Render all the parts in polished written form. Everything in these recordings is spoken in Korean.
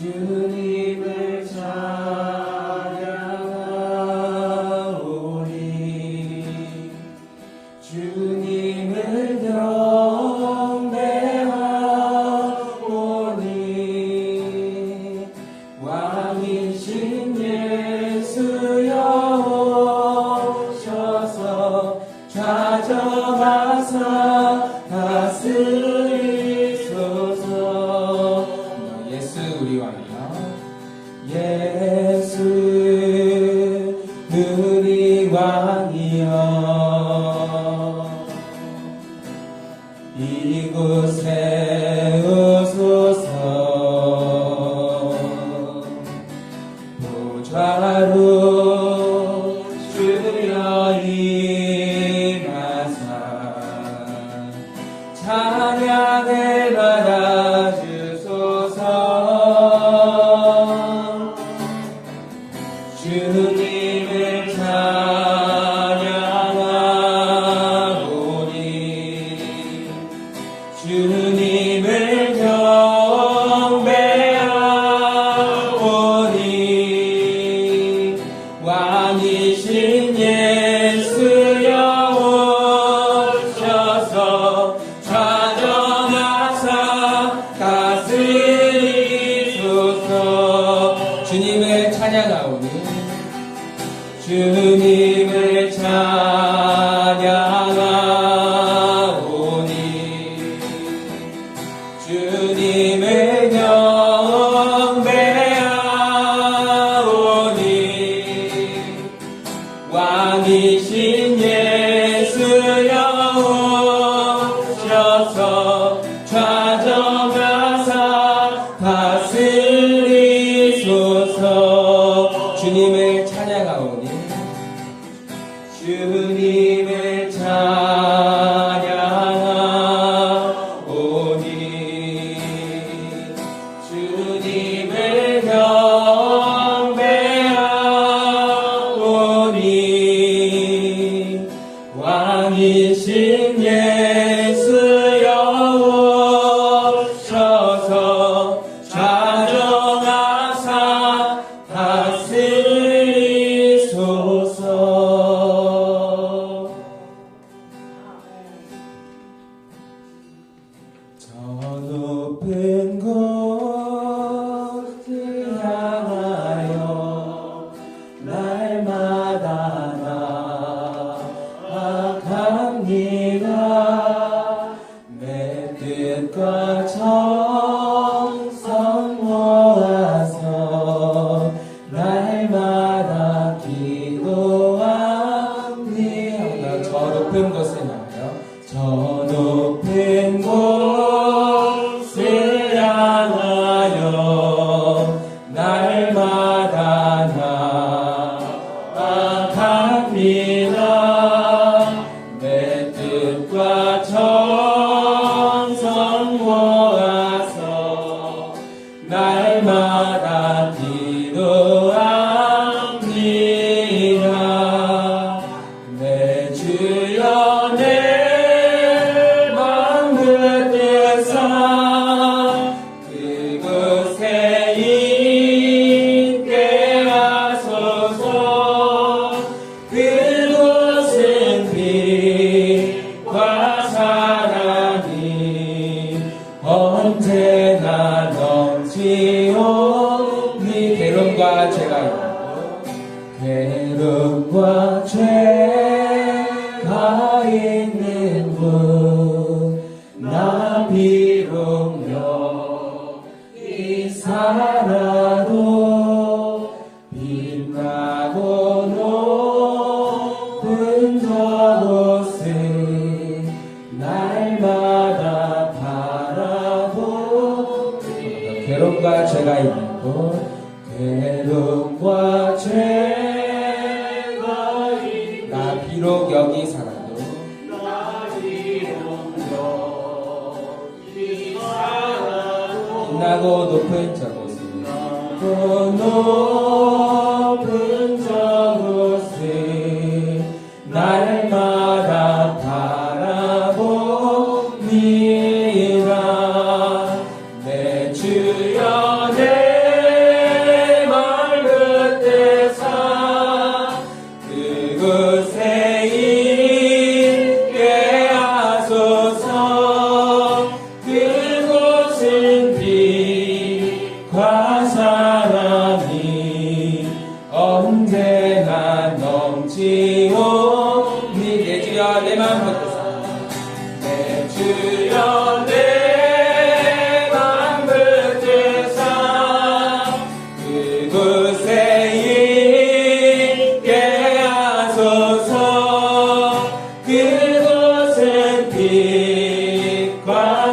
주님을 찬양하오니 주님을 경배하오니 왕이신 예수여 오셔서 좌정하사 다스리소서. 예수 우리 왕이여, 예수 우리 왕이여, 이곳에 오소서. 보좌로 주여 임하사 찬양을 받아주소서. 주님을 찬양하오니 주님을 경배하오니 왕이신 예수여 오셔서 좌정하사 다스리소서. 주님을 찬양하오니 주님을 찬양하오니 주님을 경배하오니 왕이신 예수여 오셔서 좌정하사 다스리소서. 주님을 찬양하오니 주님을 찬양하오니 주님을 경배하오니 왕이신 예수여 오셔서 좌정하사 다스리소서. 저 높은 곳을 향하여 날마다 나아갑니다. 내 뜻과 정성 모아서 날마다 기도합니다. 저 높은 곳을 향하여, 저 높은 곳을 향하여 날마다 나아갑니다. 내 뜻과 정성 모아서 날마다 기도합니다. 내 주여 내 맘 붙드사 그곳에 있게 하소서. 그곳은 빛과 사랑이 언제나 넘치오니 괴로움과 죄가 있고 괴로움과 죄가 있는 곳 나 비록 여기 살아도 빛나고 높은 저곳을 날마다 바라보니 괴로움과 죄가 있는 곳 괴로움과 죄가 있는 나 비록 여기 살아도 빛나고 높은 저곳을 높은 저곳을 날마다 바라봅니다. 내 주여 내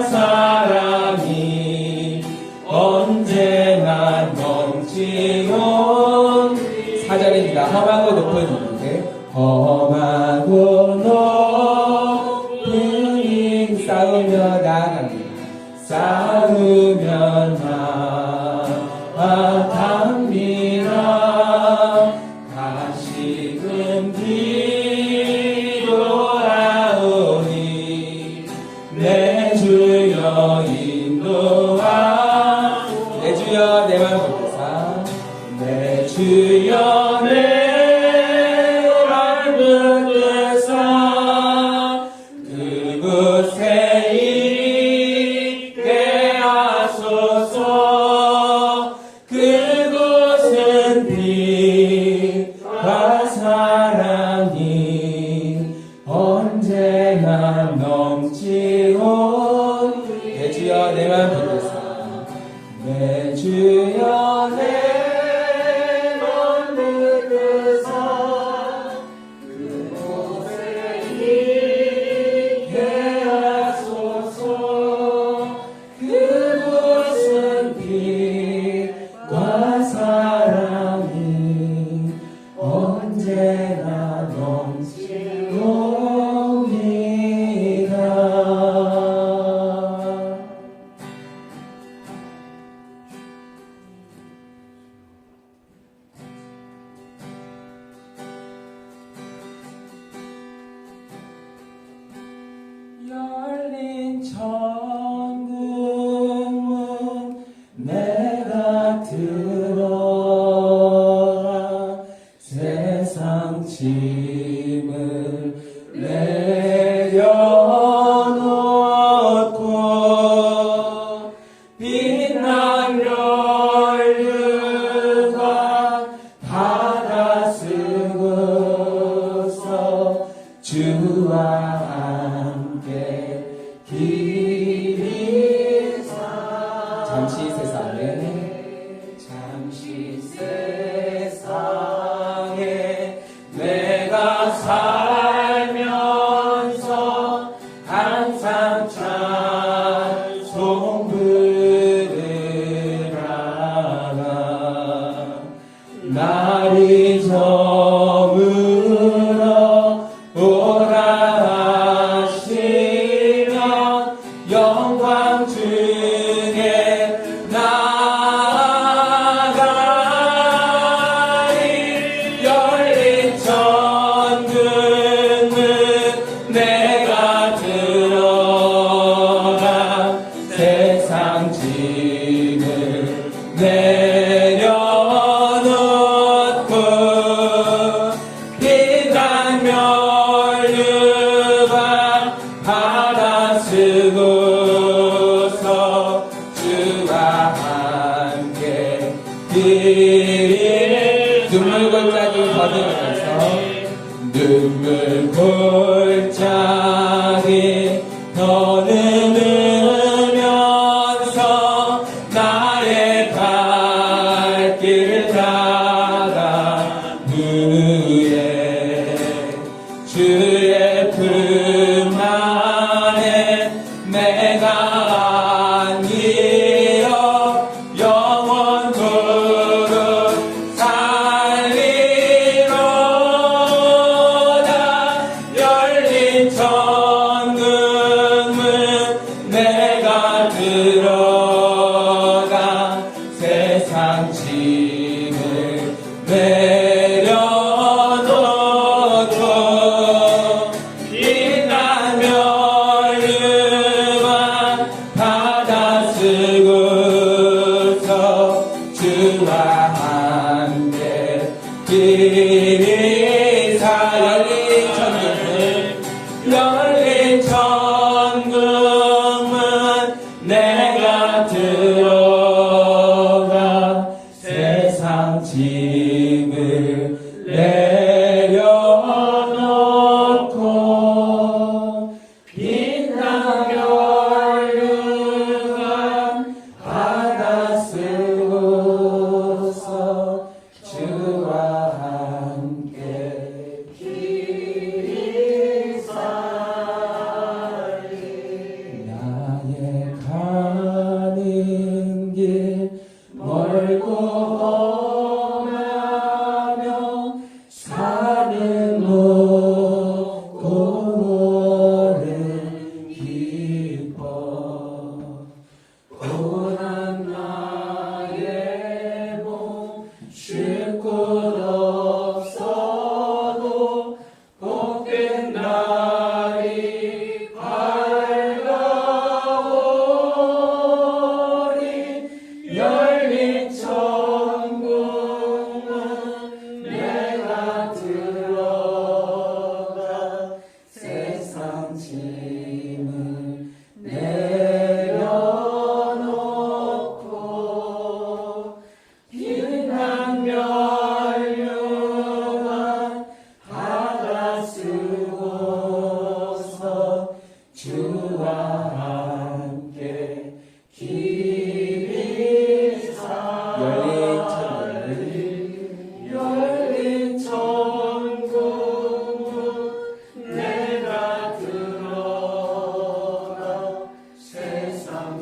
사랑이 언제나 넘치온 4절입니다. 험하고 높은 이인데 험하고 높은 이 싸우며 나아갑니다. 싸우며 나아갑니다. 다시금 뒤돌아오니 내 주여 인도하 내 주여 내 맘 붙드사 내 주여 내 맘 붙드사 그곳에 있게 하소서. 그곳은 빛과 사랑이 언제나 넘치온 내 주여 내 맘 붙드사 내 주여 내 맘 붙드사 그곳에 있게 하소서. 그곳은 빛과 사랑이 언제나 넘치옵니다. 열린 천국문 내가 들어가 세상 짐을 내려놓고 빛난 연료가 받아 쓰고서 주와 함께 길이 잠시 세상에 내가 살면서 항상 찬송 부르라. 날이 저물어 오라 하시면 영광 중에 나가리. 열린 천국문 내가 들어가 세상 짐을 내려놓고 빛난 면류관 받아 쓰고서 주와 함께 길이 눈물 골짜기 거두면서 눈물 골짜기 거두면서 나의 갈 길 따라 후에 주의 품 안에 내가 안기어 영원토록 살리로다. 열린 천국문 내가 들어가 세상 짐을 내려놓고 빛난 면류관 받아 쓰고서 주와 함께 길이 열린 천국문 열린 천국문 내가 들어가 세상 짐을 내려놓고 빛난 면류관 받아 쓰고서 주와 함께 길이 살리. 나의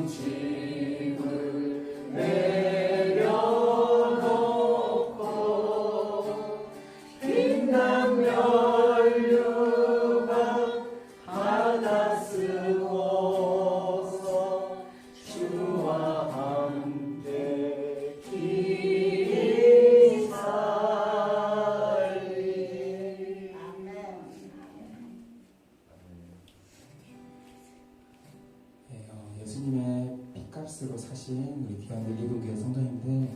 짐을 내려놓고 빛난 면류관 받아 쓰고서 주와 함께 길 살리. 예수님의 핏값으로 사신 우리 귀한 릴리동교회 성도님들,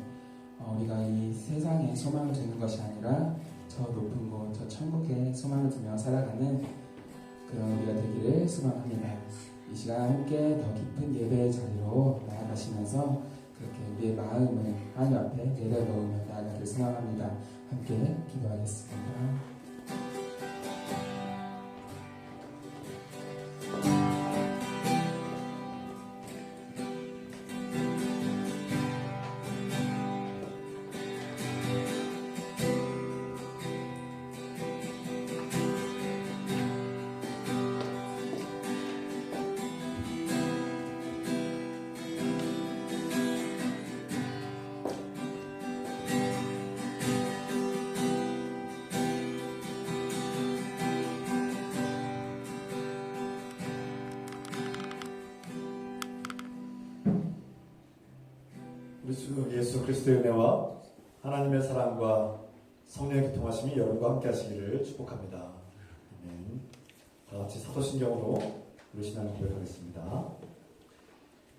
우리가 이 세상에 소망을 두는 것이 아니라 저 높은 곳, 저 천국에 소망을 두며 살아가는 그런 우리가 되기를 소망합니다. 이 시간 함께 더 깊은 예배의 자리로 나아가시면서 그렇게 우리의 마음을 하나님 앞에 내려놓으며 나아가길 소망합니다. 함께 기도하겠습니다. 우리 주 예수 그리스도의 은혜와 하나님의 사랑과 성령의 교통하심이 여러분과 함께 하시기를 축복합니다. 아멘. 다 같이 사도신경으로 우리 신앙을 고백하겠습니다.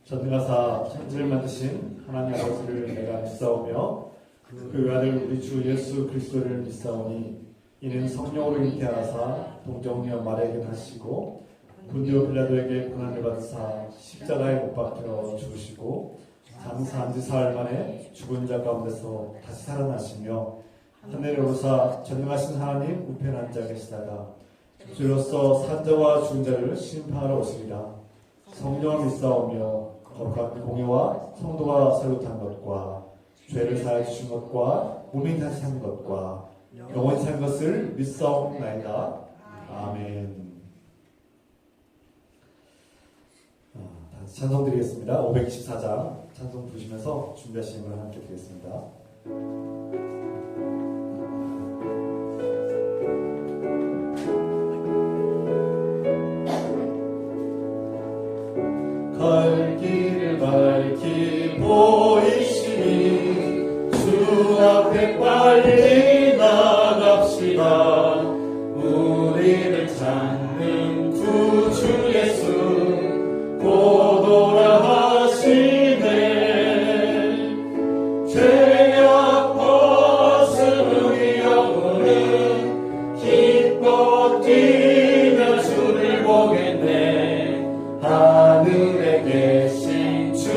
전능하사 천지를 만드신 하나님 아버지를 내가 믿사오며 그 외아들 우리 주 예수 그리스도를 믿사오니 이는 성령으로 잉태하사 동정녀 마리아에게 하시고 본디오 빌라도에게 고난을 받으사 십자가에 못 박혀 죽으시고 장사한 지 사흘 만에 죽은 자 가운데서 다시 살아나시며 하늘에 오르사 전능하신 하나님 우편에 앉아 계시다가 주로서 산자와 죽은 자를 심판하러 오시리라. 성령을 믿사오며 거룩한 공의와 성도가 살로탄 것과 죄를 사해 주신 것과 몸이 다시 산 것과 영원히 산 것을 믿사옵나이다. 아멘. 다시 찬송 드리겠습니다. 524장 찬송 부르시면서 준비하시는 걸 함께 드리겠습니다. 갈 길을 밝히 보이시니 주 앞에 빨리 나갑시다. 우리를 찾는 구주 예수 곧 오라 하시네. 죄악 벗은 우리 영혼은 기뻐 뛰며 주를 보겠네. 하늘에 계신 주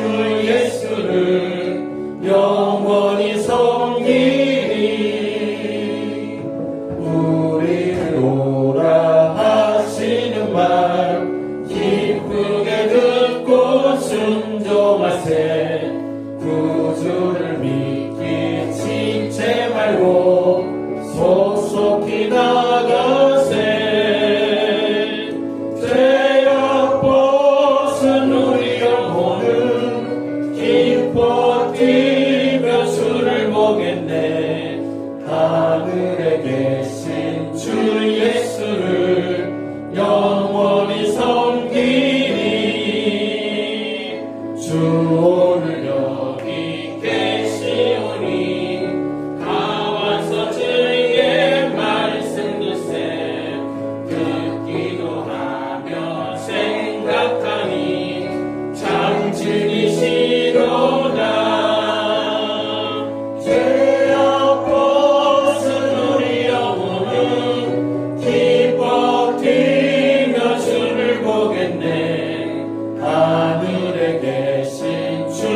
예수를 영원히 섬기리. 우리를 오라 하시는 말 기쁘게 듣고 순종하세. 구주를 믿기 지체 말고 속속히 나가세. 죄악 벗은 우리 영혼은 기뻐 뛰며 주를 보겠네. 하늘에 계신 주 예수를 영원히 섬기리. 주 오늘 여기 계시오니 가와서 주의 말씀 듣세. 듣기도 하며 생각하니 장진이시로다. 죄악 벗은 우리 영혼은 기뻐 뛰며 주를 보겠네. 하늘에 계신 주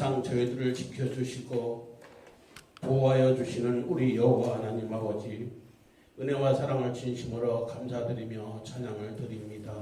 항상 저희들을 지켜주시고 보호하여 주시는 우리 여호와 하나님 아버지, 은혜와 사랑을 진심으로 감사드리며 찬양을 드립니다.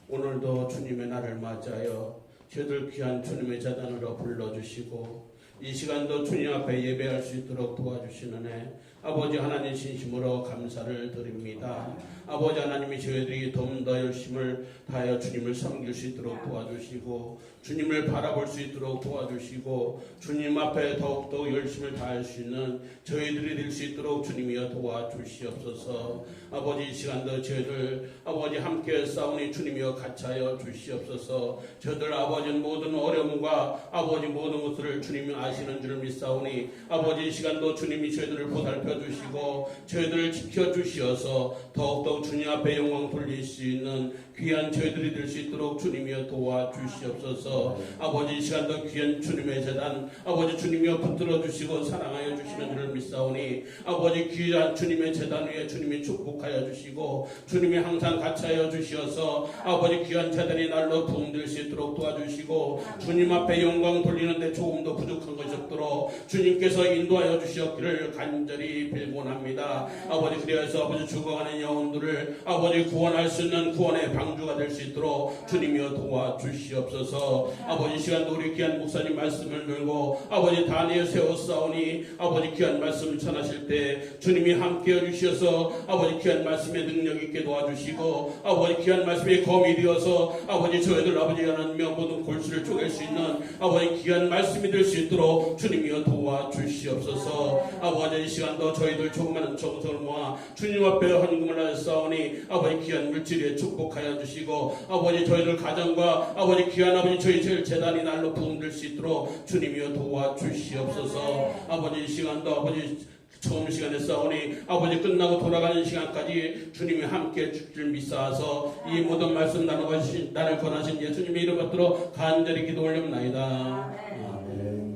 오늘도 주님의 날을 맞이하여 저희들 귀한 주님의 재단으로 불러주시고 이 시간도 주님 앞에 예배할 수 있도록 도와주시는 은혜, 아버지 하나님 진심으로 감사를 드립니다. 아버지 하나님이 저희들이 더 열심을 다하여 주님을 섬길 수 있도록 도와주시고 주님을 바라볼 수 있도록 도와주시고 주님 앞에 더욱더 열심을 다할 수 있는 저희들이 될 수 있도록 주님이여 도와주시옵소서. 아버지 이 시간도 저희들 아버지 함께 싸우니 주님이여 같이하여 주시옵소서. 저희들 아버지 모든 어려움과 아버지 모든 것을 주님이 아시는 줄 믿사오니 아버지 이 시간도 주님이 저희들을 보살펴 주시고 저희들을 지켜 주시어서 더욱더 주님 앞에 영광 돌릴 수 있는 귀한 저희들이 될 수 있도록 주님이여 도와주시옵소서. 아버지 이 시간도 귀한 주님의 재단 아버지 주님이여 붙들어 주시고 사랑하여 주시는 줄 믿사오니 아버지 귀한 주님의 재단 위에 주님이 축복하여 주시고 주님이 항상 같이하여 주시어서 아버지 귀한 재단이 날로 부흥될 수 있도록 도와주시고 주님 앞에 영광 돌리는데 조금도 부족한 것이 없도록 주님께서 인도하여 주시었기를 간절히 빌곤합니다. 아버지 그리하여서 아버지 죽어가는 영혼들을 아버지 구원할 수 있는 구원의 방주가 될 수 있도록 주님이여 도와주시옵소서. 아버지 시간도 우리 귀한 목사님 말씀을 들고 아버지 단위에 세워싸우니 아버지 귀한 말씀 전하실 때 주님이 함께 해주셔서 아버지 귀한 말씀의 능력 있게 도와주시고 아버지 귀한 말씀의 검이 되어서 아버지 저희들 아버지 하나님의 모든 골수를 쪼갤 수 있는 아버지 귀한 말씀이 될 수 있도록 주님이여 도와주시옵소서. 아버지 이 시간도 저희들 조그마한 정성을 모아 주님 앞에 헌금을 하여 싸우니 아버지 귀한 물질에 축복하여 주시고 아버지 저희들 가정과 아버지 귀한 아버지 저희 재단이 날로 부흥될 수 있도록 주님이여 도와주시옵소서. 아버지 이 시간도 아버지 처음 시간에 싸우니 아버지 끝나고 돌아가는 시간까지 주님이 함께 해줄 줄 믿사서 이 모든 말씀 나눠가신 나를 권하신 예수님의 이름 받들어 간절히 기도 올립나이다. 아멘.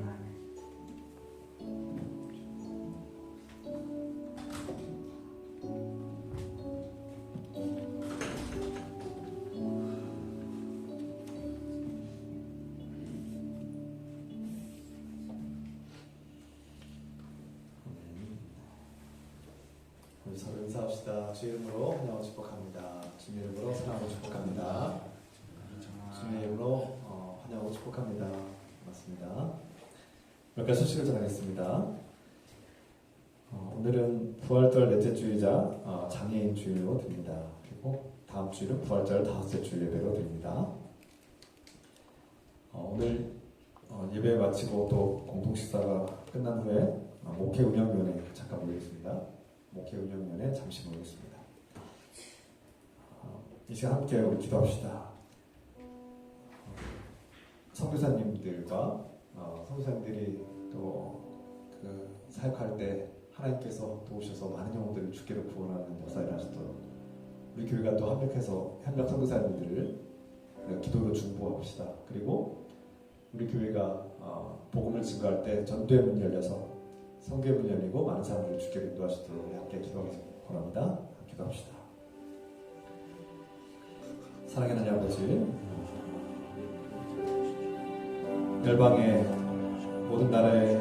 우리 서로 인사합시다. 주 이름으로 환영하고 축복합니다. 주님 이름으로 사랑하고 축복합니다. 주님 이름으로 환영하고 축복합니다. 맞습니다. 몇 가지 소식을 전하겠습니다. 오늘은 부활절 넷째 주이자 장애인 주일로 드립니다. 그리고 다음 주일은 부활절 다섯째 주일 예배로 드립니다. 오늘 예배 마치고 또 공동식사가 끝난 후에 목회 운영위원회 잠깐 모이겠습니다. 목회 운영위원회 잠시 모이겠습니다. 이 시간 함께 우리 기도합시다. 선교사님들과 선교사님들이 또 그 사역할 때 하나님께서 도우셔서 많은 영혼들을 주께로 구원하는 역사를 하시도록 우리 교회가 또 합력해서 현역 선교사님들을 기도로 중보합시다. 그리고 우리 교회가 복음을 증거할 때 전도의 문이 열려서 성교의 문이 열리고 많은 사람들을 주께로 인도하시도록 우리 함께 기도하기 원합니다. 기도합시다. 사랑하는 하나님 아버지, 열방의 모든 나라에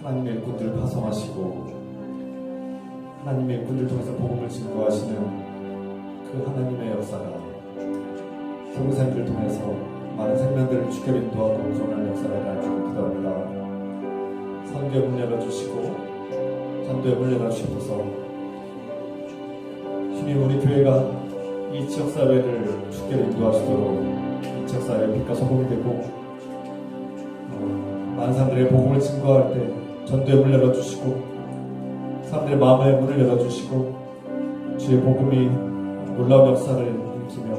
하나님의 일꾼들을 파송하시고 하나님의 일꾼들을 통해서 복음을 증거하시는 그 하나님의 역사가 선교사님들을 통해서 많은 생명들을 주께로 인도하고 구원하는 역사를 할 줄 기도합니다. 선교의 문 열어주시고 전도의 문 열어주셔서 주님 우리 교회가 이 지역사회를 주께로 인도하시도록 이 지역사회의 빛과 소금이 되고 많은 사람들의 복음을 증거할 때 전도의 문을 열어주시고 사람들의 마음의 문을 열어주시고 주의 복음이 놀라운 역사를 일으키며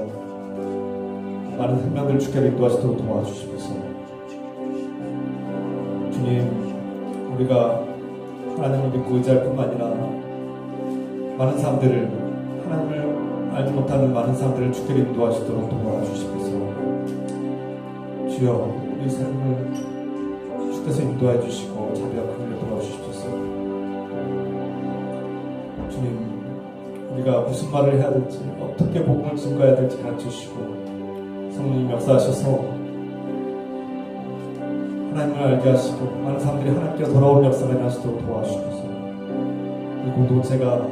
많은 생명들을 주께로 인도하시도록 도와주시면서 주님 우리가 하나님을 믿고 의지할 뿐만 아니라 많은 사람들을 하나님을 알지 못하는 많은 사람들을 주께로 인도하시도록 도와주시면서 주여 우리 삶을 주께서 인도해 주시고 자비와 긍휼을 도와주십시오. 주님 우리가 무슨 말을 해야 될지 어떻게 복음을 증거해야 될지 가르쳐주시고 성령님 역사하셔서 하나님을 알게 하시고 많은 사람들이 하나님께로 돌아오는 역사가 일어나시도록 도와주셔서 이 공동체가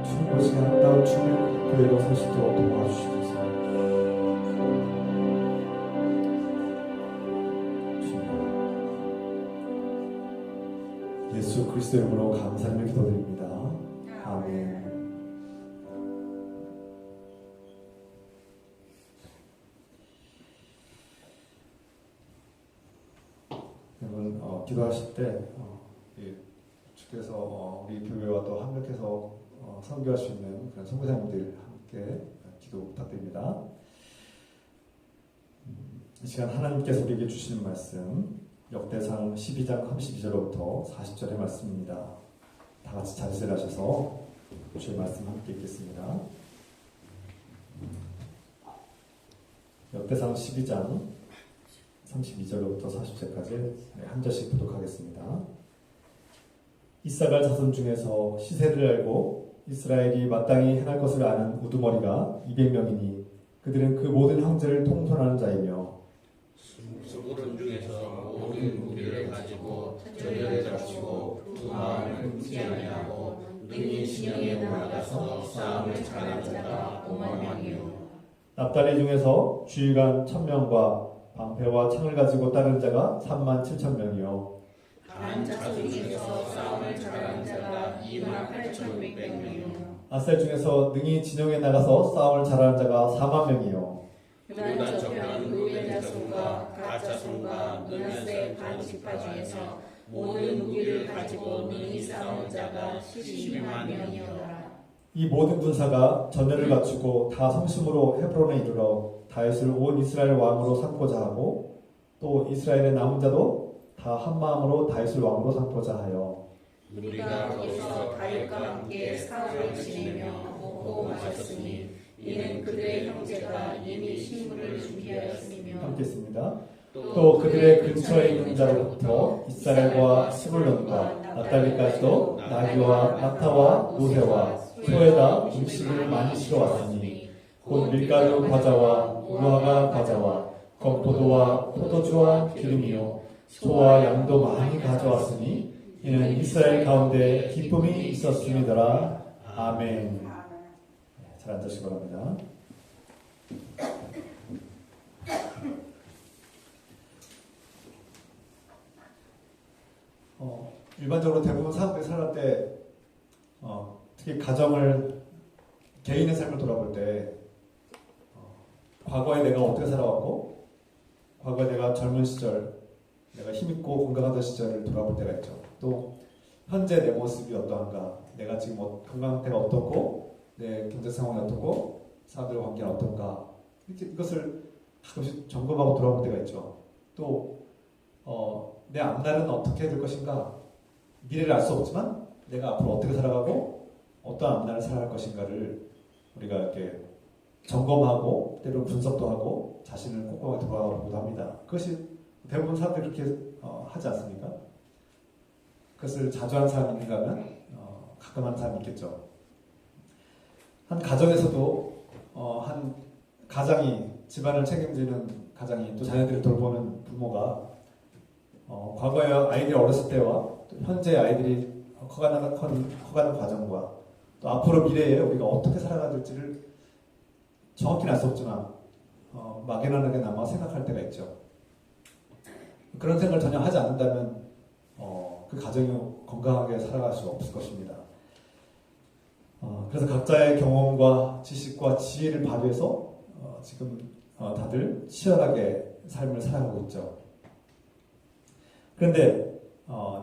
주님 보시기에 아름다운 주님의 교회로 설 수 있도록 도와주시옵소서. 예수 그리스도 이름으로 감사하며 기도드립니다. 아멘. 여러분 기도하실 때 주께서 우리 교회와 또 합력해서 선교할 수 있는 그런 선교사님들 함께 기도 부탁드립니다. 이 시간 하나님께서 우리에게 주시는 말씀 역대상 12장 32절로부터 40절의 말씀입니다. 다 같이 자리를 하셔서 주의 말씀 함께 읽겠습니다. 역대상 12장 32절로부터 40절까지 한 절씩 부독하겠습니다. 이사갈 자손 중에서 시세를 알고 이스라엘이 마땅히 행할 것을 아는 우두머리가 200명이니 그들은 그 모든 형제를 통솔하는 자이며 수고른 중에서 모든 무기를 가지고 전열에 잡히고 두 마음을 끊지 아니하고 능히 진영에 올라가서 싸움을 잘하는 자가 5만 명이요. 납달리 중에서 주의관 1000명과 방패와 창을 가지고 따르는 자가 37,000명이요. 단 자손 중에서 싸움을 잘하는 자가 28,600명이요. 아셀 중에서 능히 진영에 나가서 싸움을 잘하는 자가 4만 명이요. 유단 저편 루벤 자손과 갓 자손과 므낫세 반 지파 중에서 모든 무기를 가지고 능히 싸우는 자가 12만 명이었더라. 이 모든 군사가 전열을 갖추고 다 성심으로 헤브론에 이르러 다윗을 온 이스라엘 왕으로 삼고자 하고 또 이스라엘의 남은 자도 다 한마음으로 다윗을 왕으로 삼고자 하여 우리가 거기서 다윗과 함께 사흘을 지내며 먹고 마셨으니 이는 그들의 형제가 이미 식물을 준비하였으며 함께 했습니다. 또 그들의 근처에 있는 자로부터 이스라엘과 스불론과 납달리까지도 나귀와 낙타와 노새와 소에다 음식을 많이 실어왔으니 곧 밀가루 과자와 무화과 과자와 건포도와 포도주와 기름이요 소와 양도 많이 가져왔으니 이는 이스라엘 가운데 기쁨이 있었음이더라. 아멘. 잘 앉으시기 바랍니다. 일반적으로 대부분 사람들이 살아갈 때 특히 가정을 개인의 삶을 돌아볼 때 과거에 내가 어떻게 살아왔고 과거에 내가 젊은 시절 내가 힘있고 건강하던 시절을 돌아볼 때가 있죠. 또 현재 내 모습이 어떠한가 내가 지금 건강 상태가 어떻고 내 경제 상황이 어떻고 사람들과 관계는 어떤가 이것을 가끔씩 점검하고 돌아볼 때가 있죠. 또 내 앞날은 어떻게 될 것인가 미래를 알 수 없지만 내가 앞으로 어떻게 살아가고 어떤 앞날을 살아갈 것인가를 우리가 이렇게 점검하고 때로 분석도 하고 자신을 꼼꼼하게 돌아보기도 합니다. 그것이 대부분 사람들이 그렇게 하지 않습니까? 그것을 자주 하는 사람이 있는가 하면 가끔 하는 사람이 있겠죠. 한 가정에서도 한 가장이 집안을 책임지는 가장이 또 자녀들을 돌보는 부모가 과거에 아이들이 어렸을 때와 또 현재 아이들이 커가는 과정과 또 앞으로 미래에 우리가 어떻게 살아가야 될지를 정확히는 알 수 없지만 막연하게나마 생각할 때가 있죠. 그런 생각을 전혀 하지 않는다면 그 가정이 건강하게 살아갈 수 없을 것입니다. 그래서 각자의 경험과 지식과 지혜를 발휘해서 지금 다들 치열하게 삶을 살아가고 있죠. 그런데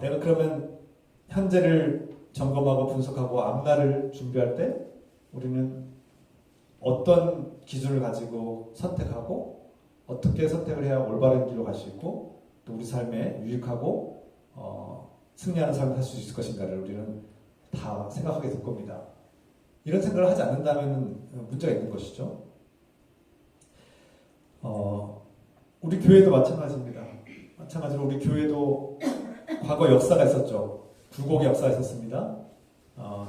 내가 그러면 현재를 점검하고 분석하고 앞날을 준비할 때 우리는 어떤 기준을 가지고 선택하고 어떻게 선택을 해야 올바른 길로 갈 수 있고 또 우리 삶에 유익하고 승리하는 삶을 살 수 있을 것인가를 우리는 다 생각하게 될 겁니다. 이런 생각을 하지 않는다면 문제가 있는 것이죠. 우리 교회도 마찬가지입니다. 마찬가지로 우리 교회도 과거 역사가 있었죠. 굴곡의 역사가 있었습니다.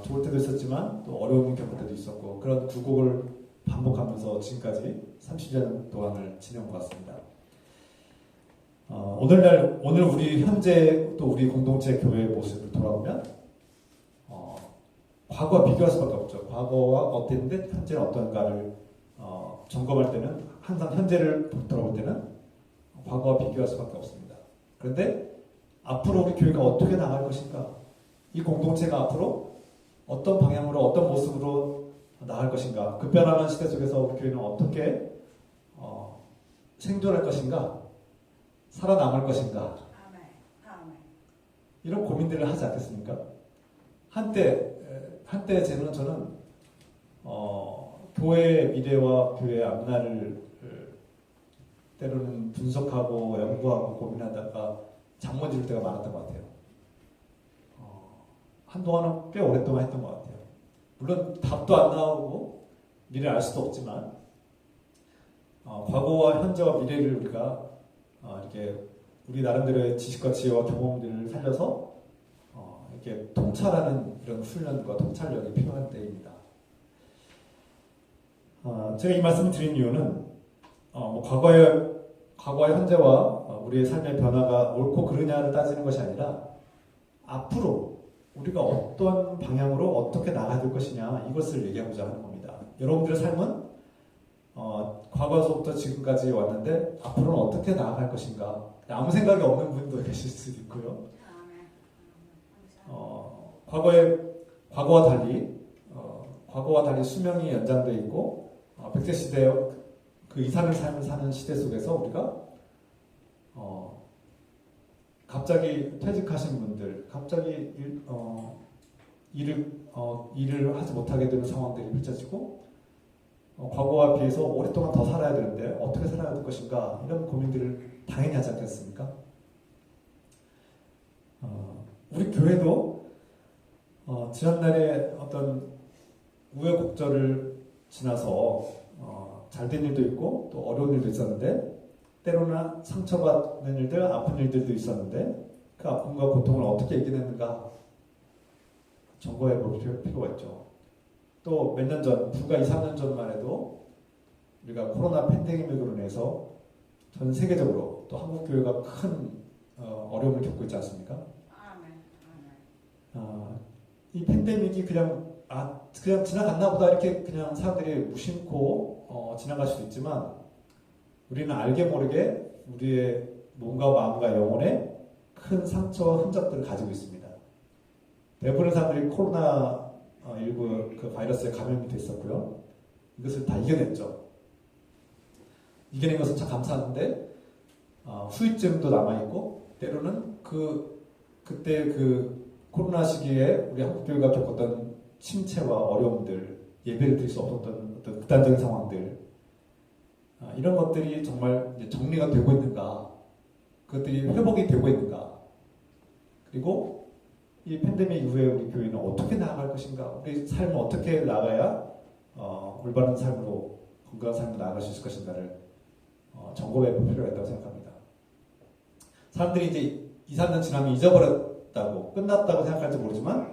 좋을 때도 있었지만 또 어려운 겪을 때도 있었고 그런 굴곡을 반복하면서 지금까지 30년 동안을 지내온 것 같습니다. 오늘 우리 현재 또 우리 공동체 교회의 모습을 돌아보면 과거와 비교할 수밖에 없죠. 과거와 어땠는데 현재는 어떤가를 점검할 때는 항상 현재를 돌아볼 때는 과거와 비교할 수밖에 없습니다. 그런데 앞으로 우리 교회가 어떻게 나갈 것인가? 이 공동체가 앞으로 어떤 방향으로 어떤 모습으로 나갈 것인가? 급변하는 시대 속에서 우리 교회는 어떻게 생존할 것인가? 살아남을 것인가? 이런 고민들을 하지 않겠습니까? 한때 저는 교회의 미래와 교회의 앞날을 때로는 분석하고 연구하고 고민하다가 장머지를 때가 많았던 것 같아요. 한동안은 꽤 오랫동안 했던 것 같아요. 물론 답도 안 나오고 미래를 알 수도 없지만 과거와 현재와 미래를 우리가 이렇게 우리 나름대로의 지식과 지혜와 경험들을 살려서 이렇게 통찰하는 이런 훈련과 통찰력이 필요한 때입니다. 제가 이 말씀을 드린 이유는 과거의 현재와 우리의 삶의 변화가 옳고 그르냐를 따지는 것이 아니라 앞으로 우리가 어떤 방향으로 어떻게 나가야 될 것이냐 이것을 얘기하고자 하는 겁니다. 여러분들의 삶은 과거에서부터 지금까지 왔는데 앞으로는 어떻게 나아갈 것인가 아무 생각이 없는 분도 계실 수도 있고요. 과거와 달리 수명이 연장되어 있고 백세 시대 그 이상의 삶을 사는 시대 속에서 우리가 갑자기 퇴직하신 분들, 갑자기 일을 하지 못하게 되는 상황들이 펼쳐지고 과거와 비해서 오랫동안 더 살아야 되는데 어떻게 살아야 될 것인가 이런 고민들을 당연히 하지 않겠습니까? 우리 교회도 지난날에 어떤 우여곡절을 지나서 잘된 일도 있고 또 어려운 일도 있었는데 때로는 상처받는 일들, 아픈 일들도 있었는데 그 아픔과 고통을 어떻게 이겨냈는가 점검해 볼 필요가 있죠. 또 몇 년 전, 불과 2, 3년 전만 해도 우리가 코로나 팬데믹으로 인해서 전 세계적으로 또 한국 교회가 큰 어려움을 겪고 있지 않습니까? 이 팬데믹이 그냥 지나갔나 보다 이렇게 그냥 사람들이 무심코 지나갈 수도 있지만 우리는 알게 모르게 우리의 몸과 마음과 영혼에 큰 상처와 흔적들을 가지고 있습니다. 대부분의 사람들이 코로나19 그 바이러스에 감염이 됐었고요. 이것을 다 이겨냈죠. 이겨낸 것은 참 감사한데 후유증도 남아있고 때로는 그때 그 코로나 시기에 우리 한국교회가 겪었던 침체와 어려움들, 예배를 드릴 수 없었던 어떤 극단적인 상황들 이런 것들이 정말 이제 정리가 되고 있는가, 그것들이 회복이 되고 있는가, 그리고 이 팬데믹 이후에 우리 교회는 어떻게 나아갈 것인가, 우리 삶을 어떻게 나가야 올바른 삶으로, 건강한 삶으로 나아갈 수 있을 것인가를 점검해 볼 필요가 있다고 생각합니다. 사람들이 이제 2, 3년 지나면 잊어버렸다고, 끝났다고 생각할지 모르지만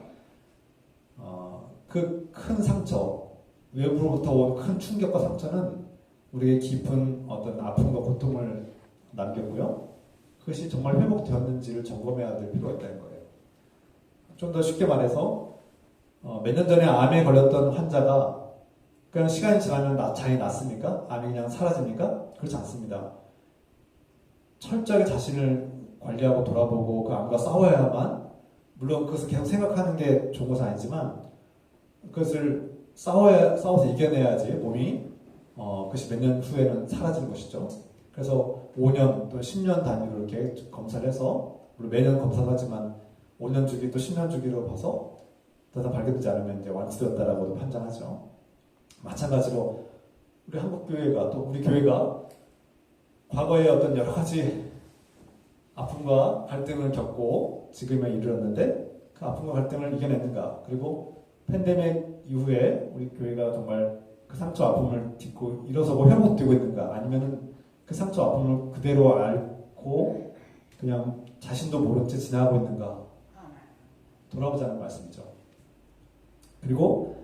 그 큰 상처, 외부로부터 온 큰 충격과 상처는 우리의 깊은 어떤 아픔과 고통을 남겼고요. 그것이 정말 회복되었는지를 점검해야 될 필요가 있다는 거예요. 좀 더 쉽게 말해서 몇 년 전에 암에 걸렸던 환자가 그냥 시간이 지나면 장이 낫습니까? 암이 그냥 사라집니까? 그렇지 않습니다. 철저하게 자신을 관리하고 돌아보고 그 암과 싸워야만, 물론 그것을 계속 생각하는 게 좋은 것은 아니지만 그것을 싸워서 이겨내야지 몸이 그것이 몇 년 후에는 사라지는 것이죠. 그래서 5년 또 10년 단위로 이렇게 검사를 해서, 물론 매년 검사를 하지만 5년 주기 또 10년 주기로 봐서 더 이상 발견되지 않으면 이제 완치되었다라고도 판단하죠. 마찬가지로 우리 한국교회가 또 우리 교회가 과거에 어떤 여러 가지 아픔과 갈등을 겪고 지금에 이르렀는데 그 아픔과 갈등을 이겨냈는가, 그리고 팬데믹 이후에 우리 교회가 정말 그 상처 아픔을 딛고 일어서고 회복되고 있는가, 아니면은 그 상처 아픔을 그대로 앓고 그냥 자신도 모른 채 지나가고 있는가 돌아보자는 말씀이죠. 그리고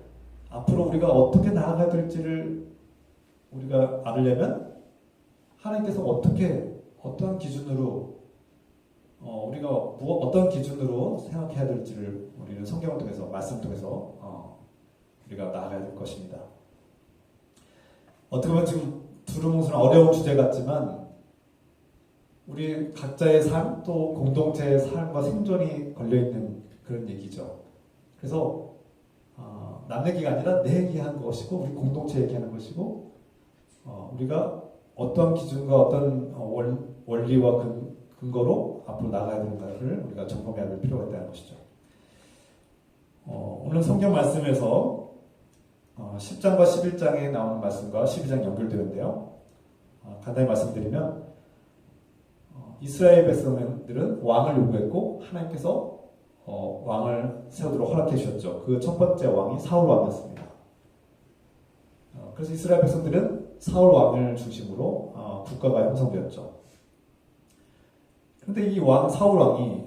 앞으로 우리가 어떻게 나아가야 될지를 우리가 알으려면 하나님께서 어떤 기준으로 우리가 어떤 기준으로 생각해야 될지를 우리는 성경을 통해서 말씀을 통해서 우리가 나아가야 될 것입니다. 어떻게 보면 지금 두루뭉술한 어려운 주제 같지만 우리 각자의 삶 또 공동체의 삶과 생존이 걸려있는 그런 얘기죠. 그래서 남 얘기가 아니라 내 얘기하는 것이고 우리 공동체 얘기하는 것이고 우리가 어떤 기준과 어떤 원리와 근거로 앞으로 나가야 되는가를 우리가 점검해야 될 필요가 있다는 것이죠. 오늘 성경 말씀에서 10장과 11장에 나오는 말씀과 12장 연결되는데요. 간단히 말씀드리면 이스라엘 백성들은 왕을 요구했고 하나님께서 왕을 세우도록 허락해 주셨죠. 그 첫 번째 왕이 사울 왕이었습니다. 그래서 이스라엘 백성들은 사울 왕을 중심으로 국가가 형성되었죠. 그런데 이 사울 왕이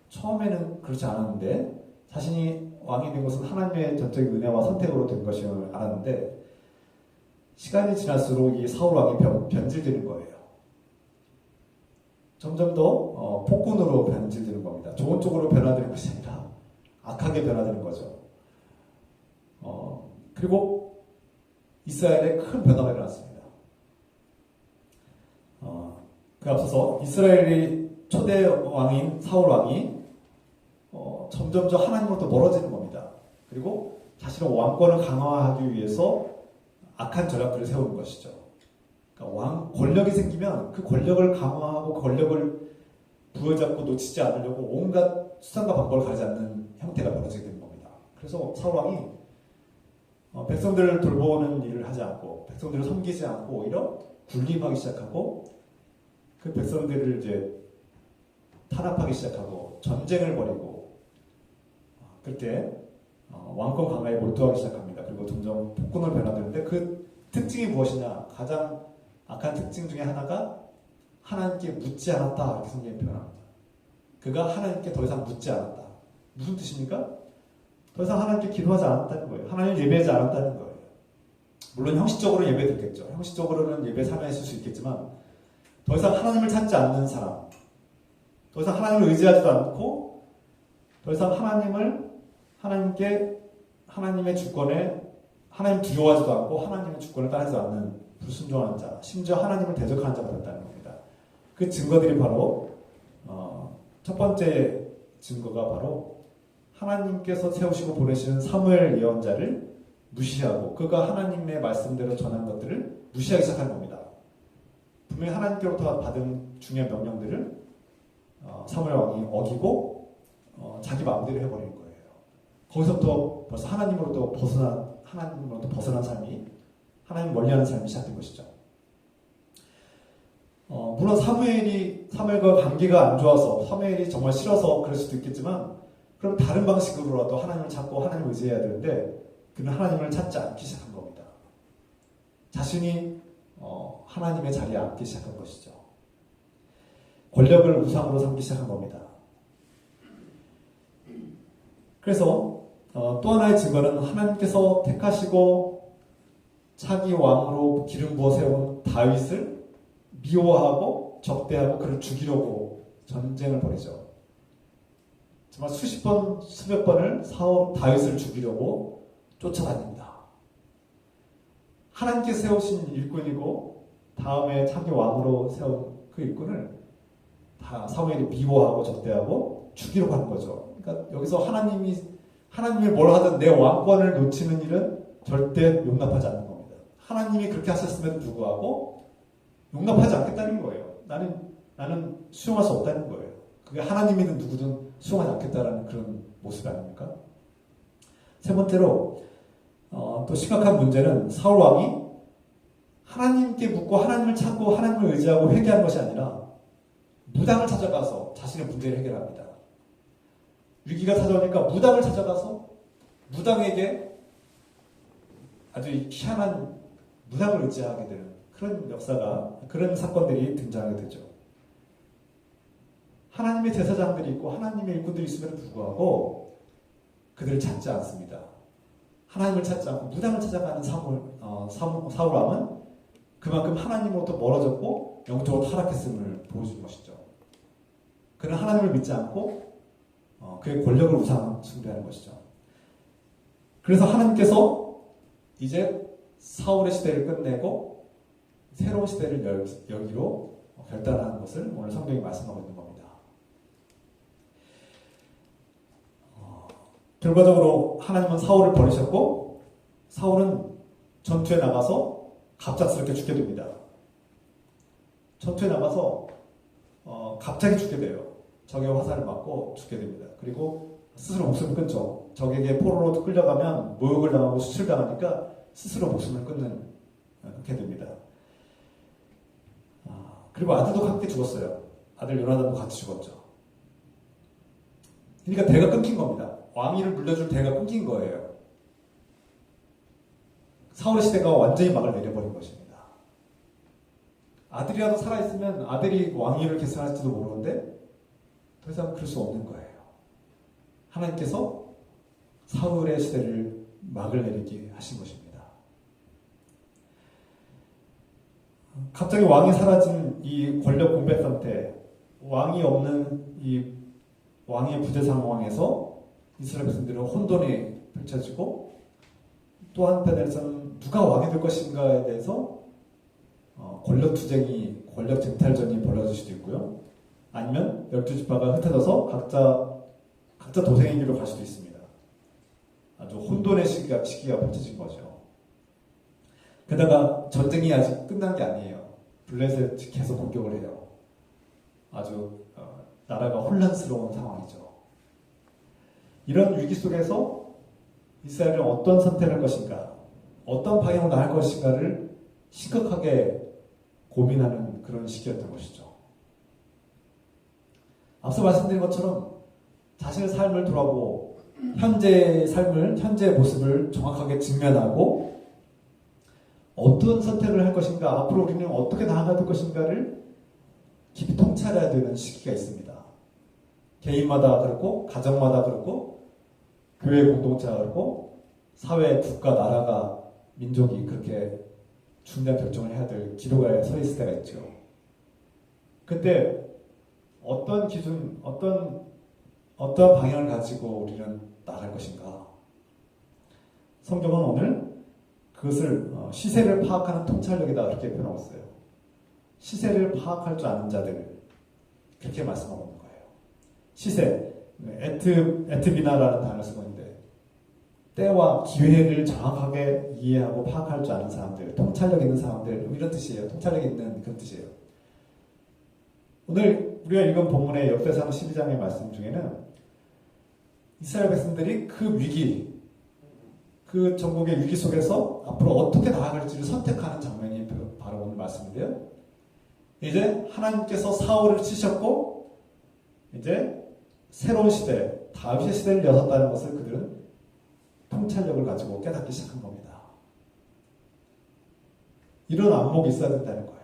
처음에는 그렇지 않았는데 자신이 왕이 된 것은 하나님의 전적인 은혜와 선택으로 된 것을 알았는데 시간이 지날수록 이 사울 왕이 변질되는 거예요. 점점 더 폭군으로 변질되는 겁니다. 좋은 쪽으로 변화되는 것이 아니라 악하게 변화되는 거죠. 그리고 이스라엘에 큰 변화가 일어났습니다. 그 앞서서 이스라엘의 초대 왕인 사울 왕이 점점 더 하나님으로부터 멀어지는 겁니다. 그리고 자신의 왕권을 강화하기 위해서 악한 전략들을 세우는 것이죠. 그러니까 권력이 생기면 그 권력을 강화하고 권력을 부여잡고 놓치지 않으려고 온갖 수단과 방법을 가리지 않는 형태가 벌어지게 되는 겁니다. 그래서 사울 왕이 백성들을 돌보는 일을 하지 않고 백성들을 섬기지 않고 오히려 군림하기 시작하고 그 백성들을 이제 탄압하기 시작하고 전쟁을 벌이고 그렇게 왕권 강화에 몰두하기 시작합니다. 그리고 점점 폭군으로 변화되는데 그 특징이 무엇이냐? 가장 악한 특징 중에 하나가 하나님께 묻지 않았다 이렇게 성경이 표현합니다. 그가 하나님께 더 이상 묻지 않았다. 무슨 뜻입니까? 더 이상 하나님께 기도하지 않았다는 거예요. 하나님을 예배하지 않았다는 거예요. 물론 형식적으로 예배드렸겠죠. 형식적으로는 예배 참여했을 수 있겠지만 더 이상 하나님을 찾지 않는 사람, 더 이상 하나님을 의지하지도 않고 더 이상 하나님께 하나님의 주권에 하나님 두려워하지도 않고 하나님의 주권을 따르지 않는 불순종한 자, 심지어 하나님을 대적하는 자가 됐다는 겁니다. 그 증거들이 바로 첫 번째 증거가 바로 하나님께서 세우시고 보내시는 사무엘 예언자를 무시하고 그가 하나님의 말씀대로 전한 것들을 무시하기 시작한 겁니다. 분명히 하나님께로부터 받은 중요한 명령들을 사무엘 왕이 어기고 자기 마음대로 해버리는 거예요. 거기서부터 벌써 하나님으로부터 벗어난 삶이 하나님 멀리하는 삶이 시작된 것이죠. 물론 사무엘과 관계가 안 좋아서 사무엘이 정말 싫어서 그럴 수도 있겠지만 그럼 다른 방식으로라도 하나님을 찾고 하나님을 의지해야 되는데 그는 하나님을 찾지 않기 시작한 겁니다. 자신이 하나님의 자리에 앉기 시작한 것이죠. 권력을 우상으로 삼기 시작한 겁니다. 그래서 또 하나의 증거는 하나님께서 택하시고 차기 왕으로 기름 부어 세운 다윗을 미워하고 적대하고 그를 죽이려고 전쟁을 벌이죠. 정말 수백 번을 다윗을 죽이려고 쫓아다닙니다. 하나님께서 세우신 일꾼이고 다음에 차기 왕으로 세운 그 일꾼을 다 사무엘이 미워하고 적대하고 죽이려고 하는 거죠. 그러니까 여기서 하나님이 뭘 하든 내 왕권을 놓치는 일은 절대 용납하지 않는 겁니다. 하나님이 그렇게 하셨음에도 불구하고 용납하지 않겠다는 거예요. 나는 수용할 수 없다는 거예요. 그게 하나님이든 누구든 수용하지 않겠다라는 그런 모습 아닙니까? 세 번째로 또 심각한 문제는 사울 왕이 하나님께 묻고 하나님을 찾고 하나님을 의지하고 회개하는 것이 아니라 무당을 찾아가서 자신의 문제를 해결합니다. 위기가 찾아오니까 무당을 찾아가서 무당에게 아주 희한한 무당을 의지하게 되는 그런 사건들이 등장하게 되죠. 하나님의 제사장들이 있고 하나님의 일꾼들이 있음에도 불구하고 그들을 찾지 않습니다. 하나님을 찾지 않고 무당을 찾아가는 사울 왕은 그만큼 하나님으로부터 멀어졌고 영적으로 타락했음을 보여준 것이죠. 그는 하나님을 믿지 않고 그의 권력을 우상 숭배하는 것이죠. 그래서 하나님께서 이제 사울의 시대를 끝내고 새로운 시대를 열기로 결단하는 것을 오늘 성경이 말씀하고 있는 겁니다. 결과적으로 하나님은 사울을 버리셨고 사울은 전투에 나가서 갑작스럽게 죽게 됩니다. 전투에 나가서 갑자기 죽게 돼요. 적의 화살을 맞고 죽게 됩니다. 그리고 스스로 목숨을 끊죠. 적에게 포로로 끌려가면 모욕을 당하고 수출당하니까 스스로 목숨을 끊게 됩니다. 그리고 아들도 함께 죽었어요. 아들 요나단도 같이 죽었죠. 그러니까 대가 끊긴 겁니다. 왕위를 물려줄 대가 끊긴 거예요. 사울의 시대가 완전히 막을 내려버린 것입니다. 아들이라도 살아있으면 아들이 왕위를 계승할지도 모르는데 더 이상 그럴 수 없는 거예요. 하나님께서 사울의 시대를 막을 내리게 하신 것입니다. 갑자기 왕이 사라진 이 권력 공백 상태, 왕이 없는 이 왕의 부재 상황에서 이스라엘 백성들은 혼돈이 펼쳐지고 또 한편에서는 누가 왕이 될 것인가에 대해서 권력 투쟁이, 권력 쟁탈전이 벌어질 수도 있고요. 아니면 12지파가 흩어져서 각자 도생의 길로 갈 수도 있습니다. 아주 혼돈의 시기가 펼쳐진 거죠. 게다가 전쟁이 아직 끝난 게 아니에요. 블레셋이 계속 공격을 해요. 아주 나라가 혼란스러운 상황이죠. 이런 위기 속에서 이스라엘은 어떤 선택을 할 것인가, 어떤 방향으로 나갈 것인가를 심각하게 고민하는 그런 시기였던 것이죠. 앞서 말씀드린 것처럼 자신의 삶을 돌아보고 현재의 삶을, 현재의 모습을 정확하게 직면하고 어떤 선택을 할 것인가, 앞으로 우리는 어떻게 나아갈 것인가를 깊이 통찰해야 되는 시기가 있습니다. 개인마다 그렇고, 가정마다 그렇고, 교회 공동체가 그렇고, 사회, 국가, 나라가, 민족이 그렇게 중요한 결정을 해야 될 기로가에 서 있을 때가 있죠. 그때 어떤 기준, 어떤 방향을 가지고 우리는 나갈 것인가? 성경은 오늘 그것을 시세를 파악하는 통찰력이다 그렇게 표현하고 있어요. 시세를 파악할 줄 아는 자들 그렇게 말씀하고 있는 거예요. 시세, 에트비나라는 단어를 쓰고 있는데 때와 기회를 정확하게 이해하고 파악할 줄 아는 사람들, 통찰력 있는 사람들 이런 뜻이에요. 통찰력 있는 그런 뜻이에요. 오늘 우리가 읽은 본문의 역대상 12장의 말씀 중에는 이스라엘 백성들이 그 위기, 그 전국의 위기 속에서 앞으로 어떻게 나아갈지를 선택하는 장면이 바로 오늘 말씀인데요. 이제 하나님께서 사울을 치셨고 이제 새로운 시대, 다윗의 시대를 여셨다는 것을 그들은 통찰력을 가지고 깨닫기 시작한 겁니다. 이런 안목이 있어야 된다는 거예요.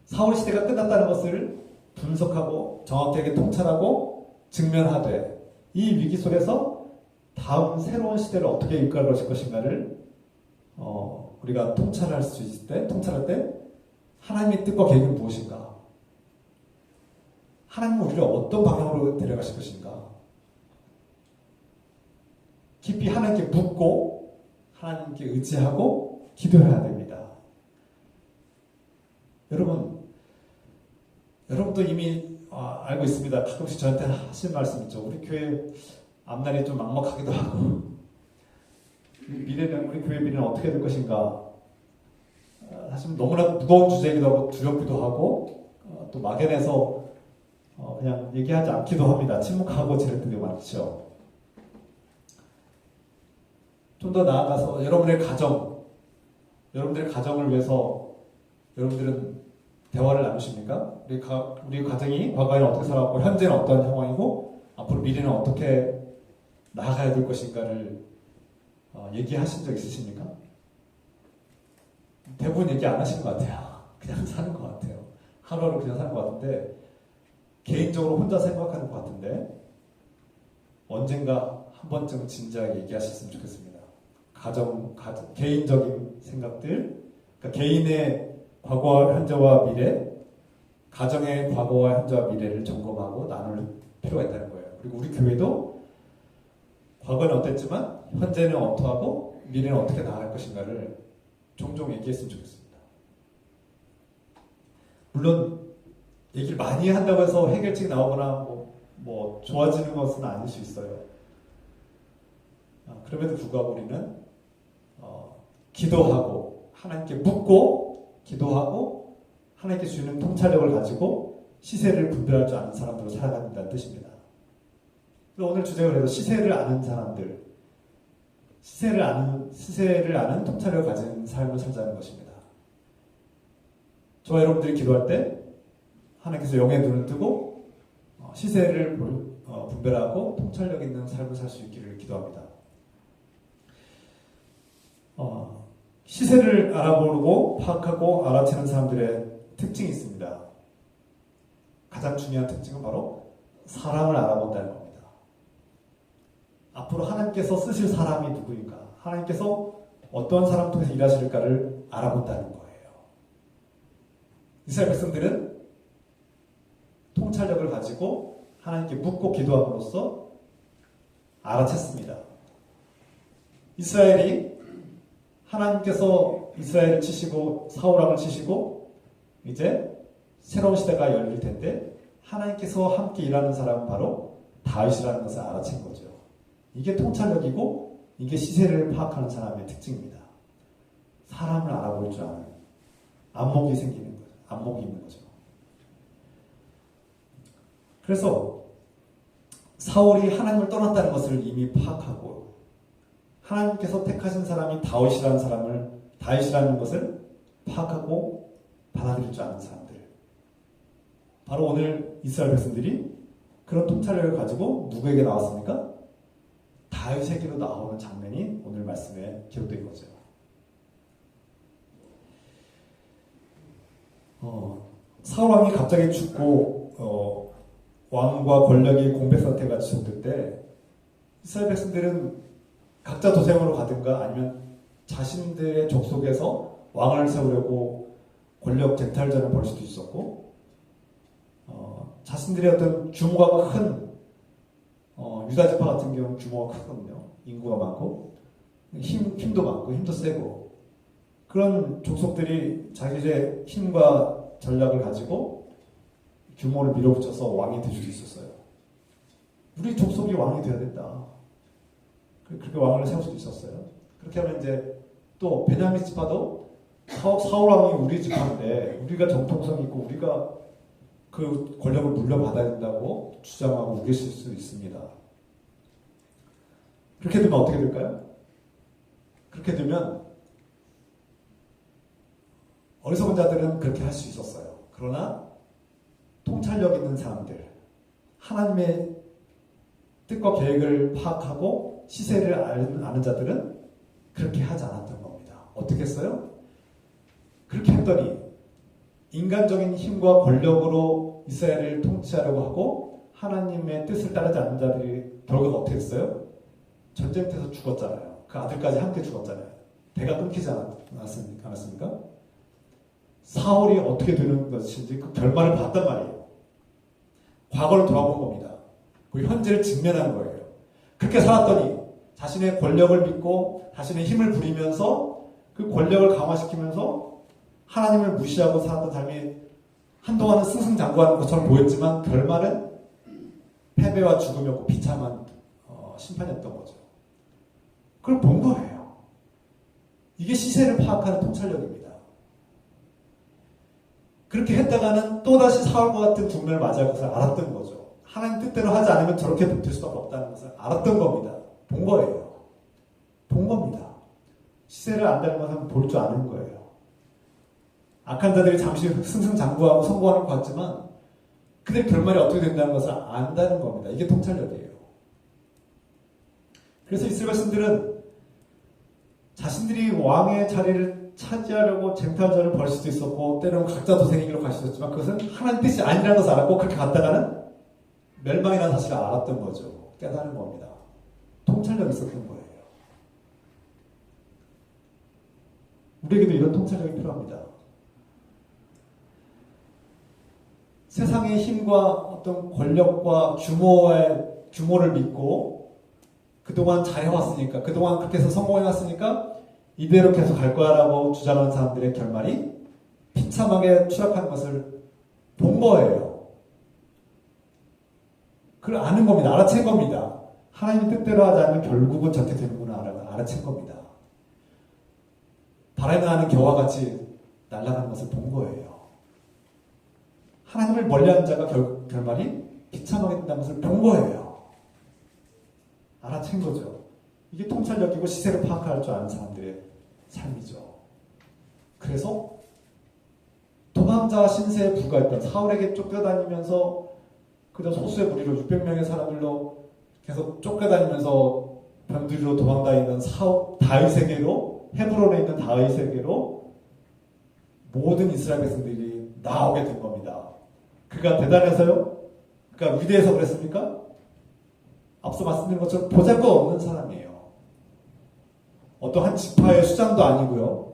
사울 시대가 끝났다는 것을 분석하고 정확하게 통찰하고 직면하되 이 위기 속에서 다음 새로운 시대를 어떻게 이끌어 가실 것인가를 우리가 통찰할 수 있을 때, 통찰할 때 하나님의 뜻과 계획은 무엇인가? 하나님은 우리를 어떤 방향으로 데려가실 것인가? 깊이 하나님께 묻고 하나님께 의지하고 기도해야 됩니다. 여러분도 이미 알고 있습니다. 가끔씩 저한테 하신 말씀 있죠. 우리 교회 앞날이 좀 막막하기도 하고 우리 교회 미래는 어떻게 될 것인가. 사실 너무나 무거운 주제이기도 하고 두렵기도 하고 또 막연해서 그냥 얘기하지 않기도 합니다. 침묵하고 지낼 때도 많죠. 좀 더 나아가서 여러분들의 가정을 위해서 여러분들은 대화를 나누십니까? 우리 가정이 과거에는 어떻게 살았고 현재는 어떤 상황이고 앞으로 미래는 어떻게 나아가야 될 것인가를 얘기하신 적 있으십니까? 대부분 얘기 안 하시는 것 같아요. 그냥 사는 것 같아요. 하루하루 그냥 사는 것 같은데 개인적으로 혼자 생각하는 것 같은데 언젠가 한 번쯤 진지하게 얘기하셨으면 좋겠습니다. 개인적인 생각들, 그러니까 개인의 과거와 현재와 미래, 가정의 과거와 현재와 미래를 점검하고 나눌 필요가 있다는 거예요. 그리고 우리 교회도 과거는 어땠지만 현재는 어떠하고 미래는 어떻게 나아갈 것인가를 종종 얘기했으면 좋겠습니다. 물론 얘기를 많이 한다고 해서 해결책이 나오거나 뭐 좋아지는 것은 아닐 수 있어요. 그럼에도 불구하고 우리는 기도하고 하나님께 묻고 기도하고 하나님께 주는 통찰력을 가지고 시세를 분별할 줄 아는 사람들로 살아간다는 뜻입니다. 오늘 주제가 그래서 시세를 아는 사람들, 시세를 아는 통찰력을 가진 삶을 살자는 것입니다. 저와 여러분들이 기도할 때 하나님께서 영의 눈을 뜨고 시세를 분별하고 통찰력 있는 삶을 살 수 있기를 기도합니다. 시세를 알아보고 파악하고 알아채는 사람들의 특징이 있습니다. 가장 중요한 특징은 바로 사람을 알아본다는 겁니다. 앞으로 하나님께서 쓰실 사람이 누구인가, 하나님께서 어떤 사람 통해서 일하실까를 알아본다는 거예요. 이스라엘 백성들은 통찰력을 가지고 하나님께 묻고 기도함으로써 알아챘습니다. 이스라엘이 하나님께서 이스라엘을 치시고 사울왕을 치시고 이제 새로운 시대가 열릴 텐데 하나님께서 함께 일하는 사람은 바로 다윗이라는 것을 알아챈 거죠. 이게 통찰력이고 이게 시세를 파악하는 사람의 특징입니다. 사람을 알아볼 줄 아는 안목이 생기는 거죠. 안목이 있는 거죠. 그래서 사울이 하나님을 떠났다는 것을 이미 파악하고 하나님께서 택하신 사람이 다윗이라는 것을 파악하고 받아들일 줄 아는 사람들. 바로 오늘 이스라엘 백성들이 그런 통찰력을 가지고 누구에게 나왔습니까? 다윗에게로 나오는 장면이 오늘 말씀에 기록된 거죠. 사울왕이 갑자기 죽고 왕과 권력이 공백 상태가 지속될 때 이스라엘 백성들은 각자 도생으로 가든가 아니면 자신들의 족속에서 왕을 세우려고 권력 쟁탈전을 벌일 수도 있었고 자신들의 어떤 규모가 큰 유다 지파 같은 경우는 규모가 크거든요. 인구가 많고 힘도 많고 힘도 세고 그런 족속들이 자기들의 힘과 전략을 가지고 규모를 밀어붙여서 왕이 될 수도 있었어요. 우리 족속이 왕이 되어야 된다. 그렇게 왕을 세울 수도 있었어요. 그렇게 하면 이제 또 베냐민 지파도 사울 왕이 우리 지파인데 우리가 정통성이 있고 우리가 그 권력을 물려받아야 된다고 주장하고 우겼을 수 있습니다. 그렇게 되면 어떻게 될까요? 그렇게 되면 어리석은 자들은 그렇게 할 수 있었어요. 그러나 통찰력 있는 사람들, 하나님의 뜻과 계획을 파악하고 시세를 아는 자들은 그렇게 하지 않았던 겁니다. 어떻게 했어요? 그렇게 했더니 인간적인 힘과 권력으로 이스라엘을 통치하려고 하고 하나님의 뜻을 따르지 않는 자들이 결과가 어떻게 했어요? 전쟁터에서 죽었잖아요. 그 아들까지 함께 죽었잖아요. 배가 끊기지 않았습니까? 사울이 어떻게 되는 것인지 그 결말을 봤단 말이에요. 과거를 돌아본 겁니다. 그 현재를 직면하는 거예요. 그렇게 살았더니 자신의 권력을 믿고 자신의 힘을 부리면서 그 권력을 강화시키면서 하나님을 무시하고 살았던 삶이 한동안은 승승장구하는 것처럼 보였지만 결말은 패배와 죽음이었고 비참한 심판이었던 거죠. 그걸 본 거예요. 이게 시세를 파악하는 통찰력입니다. 그렇게 했다가는 또다시 사울과 같은 국면을 맞이할 것을 알았던 거죠. 하나님 뜻대로 하지 않으면 저렇게 될 수밖에 없다는 것을 알았던 겁니다. 본 거예요. 본 겁니다. 시세를 안다는 것은 볼 줄 아는 거예요. 악한 자들이 잠시 승승장구하고 성공하는 것 같지만 그들 결말이 어떻게 된다는 것을 안다는 겁니다. 이게 통찰력이에요. 그래서 이스라엘 백성들은 자신들이 왕의 자리를 차지하려고 쟁탈전을 벌일 수도 있었고 때로는 각자 도생이기로 갈 수도 있었지만 그것은 하나님 뜻이 아니라는 것을 알았고 그렇게 갔다가는 멸망이라는 사실을 알았던 거죠. 깨달은 겁니다. 통찰력이 있었던 거예요. 우리에게도 이런 통찰력이 필요합니다. 세상의 힘과 어떤 권력과 규모를 믿고 그동안 잘해왔으니까, 그동안 그렇게 해서 성공해왔으니까 이대로 계속 갈 거야라고 주장하는 사람들의 결말이 비참하게 추락하는 것을 본 거예요. 그걸 아는 겁니다. 알아챈 겁니다. 하나님의 뜻대로 하지 않으면 결국은 저렇게 되는구나 알아챈 겁니다. 바람에 나는 겨와 같이 날아가는 것을 본 거예요. 하나님을 멀리하는 자가 결말이 비참하게 된다는 것을 본 거예요. 알아챈 거죠. 이게 통찰력이고 시세를 파악할 줄 아는 사람들의 삶이죠. 그래서 도망자 신세에 불과했던 사울에게 쫓겨다니면서 그저 소수의 무리로 600명의 사람들로 계속 쫓겨다니면서 변두리로 도망다니는 다윗에게로, 헤브론에 있는 다윗에게로 모든 이스라엘 백성들이 나오게 된 겁니다. 그가 대단해서요? 그가 위대해서 그랬습니까? 앞서 말씀드린 것처럼 보잘것없는 사람이에요. 어떠한 지파의 수장도 아니고요,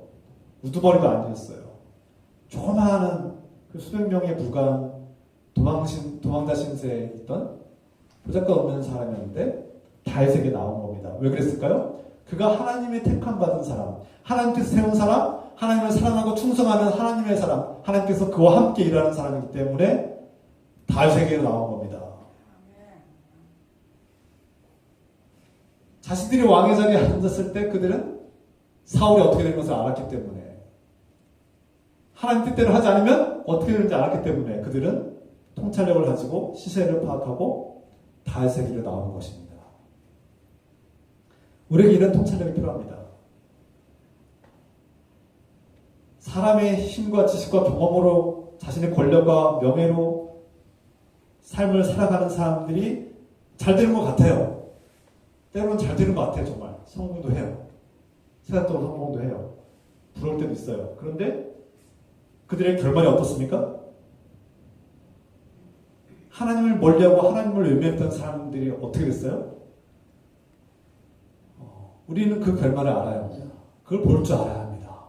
우두머리도 아니었어요. 조그마한 그 수백 명에 불과한 도망자 신세에 있던 보잘것없는 사람이었는데 다윗에게 나온 겁니다. 왜 그랬을까요? 그가 하나님의 택함 받은 사람, 하나님께서 세운 사람, 하나님을 사랑하고 충성하는 하나님의 사람, 하나님께서 그와 함께 일하는 사람이기 때문에 다윗에게 나온 겁니다. 자신들이 왕의 자리에 앉았을 때 그들은 사울이 어떻게 된 것을 알았기 때문에, 하나님 뜻대로 하지 않으면 어떻게 되는지 알았기 때문에 그들은 통찰력을 가지고 시세를 파악하고 다윗의 길로 나오는 것입니다. 우리에게 이런 통찰력이 필요합니다. 사람의 힘과 지식과 경험으로 자신의 권력과 명예로 삶을 살아가는 사람들이 잘 되는 것 같아요. 때로는 잘 되는 것 같아요. 정말 성공도 해요. 세상적으로 성공도 해요. 부러울 때도 있어요. 그런데 그들의 결말이 어떻습니까? 하나님을 멀리하고 하나님을 외면했던 사람들이 어떻게 됐어요? 우리는 그 결말을 알아야 합니다. 그걸 볼 줄 알아야 합니다.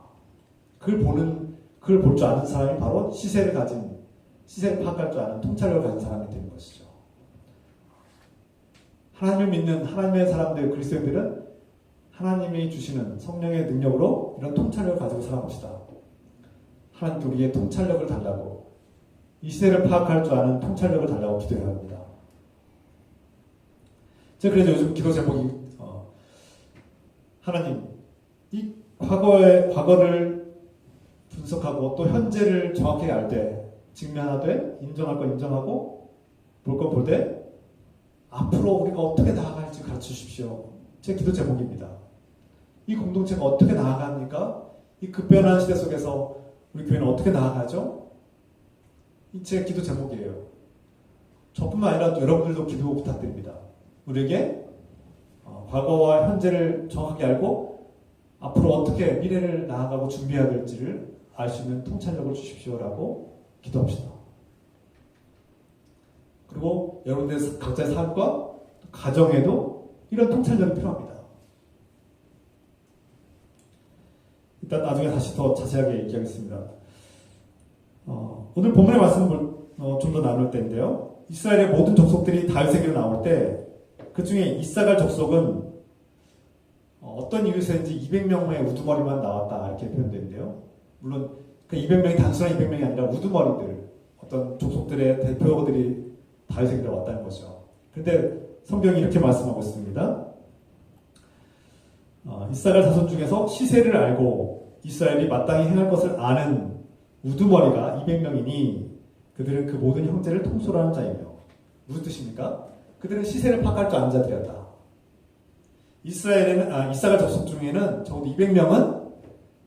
그걸 볼 줄 아는 사람이 바로 시세를 파악할 줄 아는 통찰력을 가진 사람이 되는 것이죠. 하나님을 믿는 하나님의 사람들, 그리스도인들은 하나님이 주시는 성령의 능력으로 이런 통찰력을 가지고 살아봅시다. 하나님께 우리의 통찰력을 달라고, 이 시대를 파악할 줄 아는 통찰력을 달라고 기도해야 합니다. 제가 그래서 요즘 기도 제목이 하나님, 이 과거를 분석하고 또 현재를 정확히 알 때, 직면하되 인정할 거 인정하고 볼 거 볼 때 앞으로 우리가 어떻게 나아갈지 가르쳐 주십시오. 제 기도 제목입니다. 이 공동체가 어떻게 나아갑니까? 이 급변한 시대 속에서 우리 교회는 어떻게 나아가죠? 이 제 기도 제목이에요. 저뿐만 아니라 여러분들도 기도 부탁드립니다. 우리에게 과거와 현재를 정확하게 알고 앞으로 어떻게 미래를 나아가고 준비해야 될지를 알 수 있는 통찰력을 주십시오라고 기도합시다. 그리고 여러분들 각자의 삶과 가정에도 이런 통찰력이 필요합니다. 일단 나중에 다시 더 자세하게 얘기하겠습니다. 오늘 본문의 말씀을 좀 더 나눌 때인데요. 이스라엘의 모든 족속들이 다윗에게로 나올 때 그 중에 이사갈 족속은 어떤 이유에서인지 200명의 우두머리만 나왔다 이렇게 표현되는데요. 물론 그 200명이 단순한 200명이 아니라 우두머리들, 어떤 족속들의 대표들이 다윗에게로 왔다는 거죠. 그런데 성경이 이렇게 말씀하고 있습니다. 이사갈 자손 중에서 시세를 알고 이스라엘이 마땅히 행할 것을 아는 우두머리가 200명이니 그들은 그 모든 형제를 통솔하는 자이며, 무슨 뜻입니까? 그들은 시세를 파악할 줄 아는 자들이었다. 이사갈 족속 중에는 적어도 200명은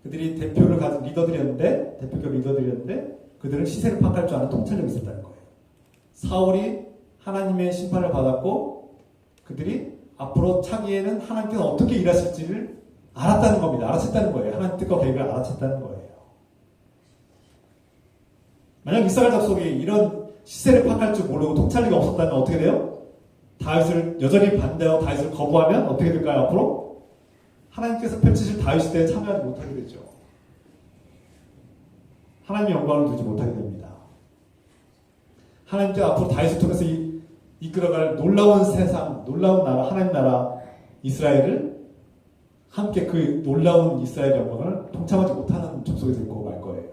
그들이 대표를 가진 리더들이었는데 그들은 시세를 파악할 줄 아는 통찰력이 있었다는 거예요. 사울이 하나님의 심판을 받았고 그들이 앞으로 차기에는 하나님께서 어떻게 일하실지를 알았다는 겁니다. 알아챘다는 거예요. 하나님 뜻과 계획을 알아챘다는 거예요. 만약 이스라엘 족속이 이런 시세를 파악할 줄 모르고 통찰력이 없었다면 어떻게 돼요? 다윗을 여전히 반대하고 다윗을 거부하면 어떻게 될까요? 앞으로 하나님께서 펼치실 다윗 시대에 참여하지 못하게 되죠. 하나님의 영광을 누리지 못하게 됩니다. 하나님께 앞으로 다윗을 통해서 이끌어갈 놀라운 세상, 놀라운 나라, 하나님 나라 이스라엘을 함께 그 놀라운 이스라엘 영광을 동참하지 못하는 족속이 되고 말 거예요.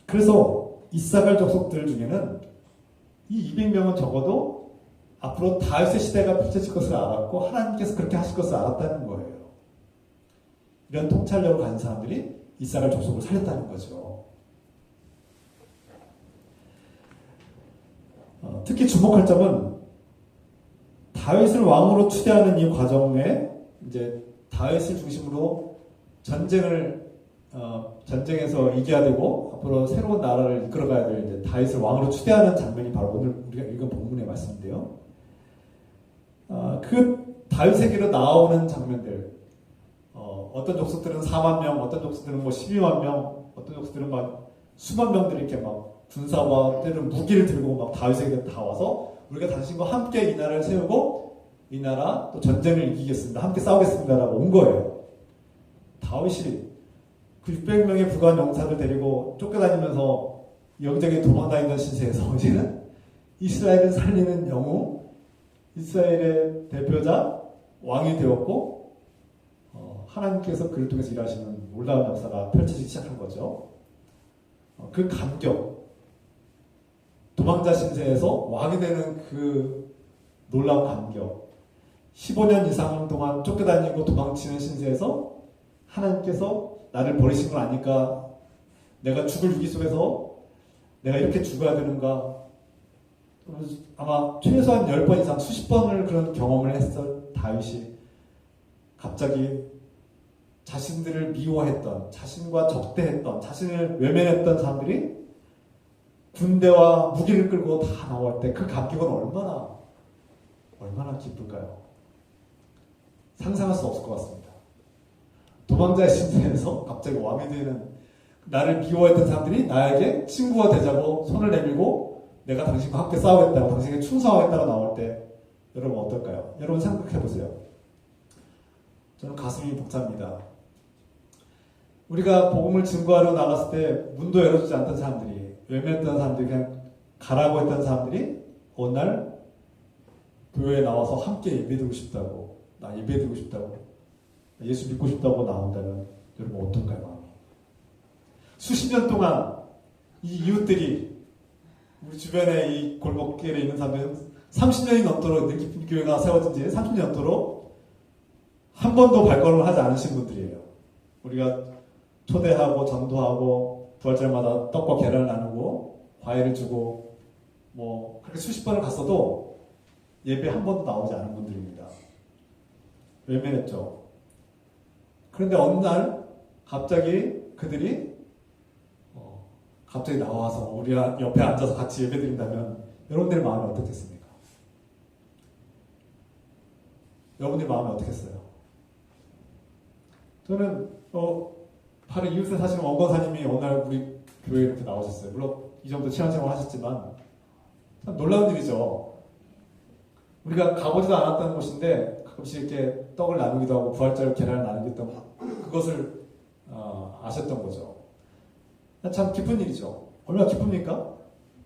그래서 이사갈 족속들 중에는 이 200명은 적어도 앞으로 다윗의 시대가 펼쳐질 것을 알았고 하나님께서 그렇게 하실 것을 알았다는 거예요. 이런 통찰력을 가진 사람들이 이사갈 족속을 살렸다는 거죠. 특히 주목할 점은 다윗을 왕으로 추대하는 이 과정에 이제 다윗을 중심으로 전쟁에서 이겨야 되고 앞으로 새로운 나라를 이끌어가야 될 이제 다윗을 왕으로 추대하는 장면이 바로 오늘 우리가 읽은 본문의 말씀인데요. 그 다윗에게로 나오는 장면들, 어떤 족속들은 4만 명, 어떤 족속들은 뭐 12만 명, 어떤 족속들은 막 수만 명들이 이렇게 막 군사와 때는 무기를 들고 막 다윗에게 다 와서 우리가 당신과 함께 이 나라를 세우고 이 나라 또 전쟁을 이기겠습니다. 함께 싸우겠습니다라고 온 거예요. 다윗이 그 600명의 부관 용사들 데리고 쫓겨다니면서 여기저기 도망다니던 시세에서 이제는 이스라엘을 살리는 영웅, 이스라엘의 대표자, 왕이 되었고 하나님께서 그를 통해서 일하시는 놀라운 역사가 펼쳐지기 시작한 거죠. 그 감격, 도망자 신세에서 왕이 되는 그 놀라운 감격, 15년 이상 동안 쫓겨다니고 도망치는 신세에서 하나님께서 나를 버리신 걸 아니까 내가 죽을 위기 속에서 내가 이렇게 죽어야 되는가, 아마 최소한 10번 이상 수십 번을 그런 경험을 했어. 다윗이 갑자기 자신들을 미워했던, 자신과 적대했던, 자신을 외면했던 사람들이 군대와 무기를 끌고 다 나올 때 그 감격은 얼마나 기쁠까요? 상상할 수 없을 것 같습니다. 도망자의 신세에서 갑자기 왕이 되는, 나를 미워했던 사람들이 나에게 친구가 되자고 손을 내밀고 내가 당신과 함께 싸우겠다고, 당신에게 충성하겠다고 나올 때 여러분 어떨까요? 여러분 생각해보세요. 저는 가슴이 벅찹니다. 우리가 복음을 증거하러 나갔을 때 문도 열어주지 않던 사람들이, 외면했던 사람들이, 그냥 가라고 했던 사람들이 어느 날 교회에 나와서 함께 예배드리고 싶다고, 나 예배드리고 싶다고, 예수 믿고 싶다고 나온다면 여러분 어떤가요, 마음이? 수십 년 동안 이 이웃들이, 우리 주변에 이 골목길에 있는 사람들은 30년이 넘도록, 능기품 교회가 세워진 지 30년 넘도록 한 번도 발걸음을 하지 않으신 분들이에요. 우리가 초대하고 전도하고 부활절마다 떡과 계란을 나누고 과일을 주고 뭐 그렇게 수십 번을 갔어도 예배 한 번도 나오지 않은 분들입니다. 외면했죠. 그런데 어느 날 갑자기 그들이 갑자기 나와서 우리 옆에 앉아서 같이 예배드린다면 여러분들의 마음이 어떻겠습니까? 여러분들의 마음이 어떻겠어요? 저는 바로 이웃에 사시는 원권사님이 어느 날 우리 교회에 이렇게 나오셨어요. 물론 이 정도 신앙생활 하셨지만 참 놀라운 일이죠. 우리가 가보지도 않았던 곳인데 가끔씩 이렇게 떡을 나누기도 하고 부활절 계란을 나누기도 하고 그것을 아셨던 거죠. 참 기쁜 일이죠. 얼마나 기쁩니까?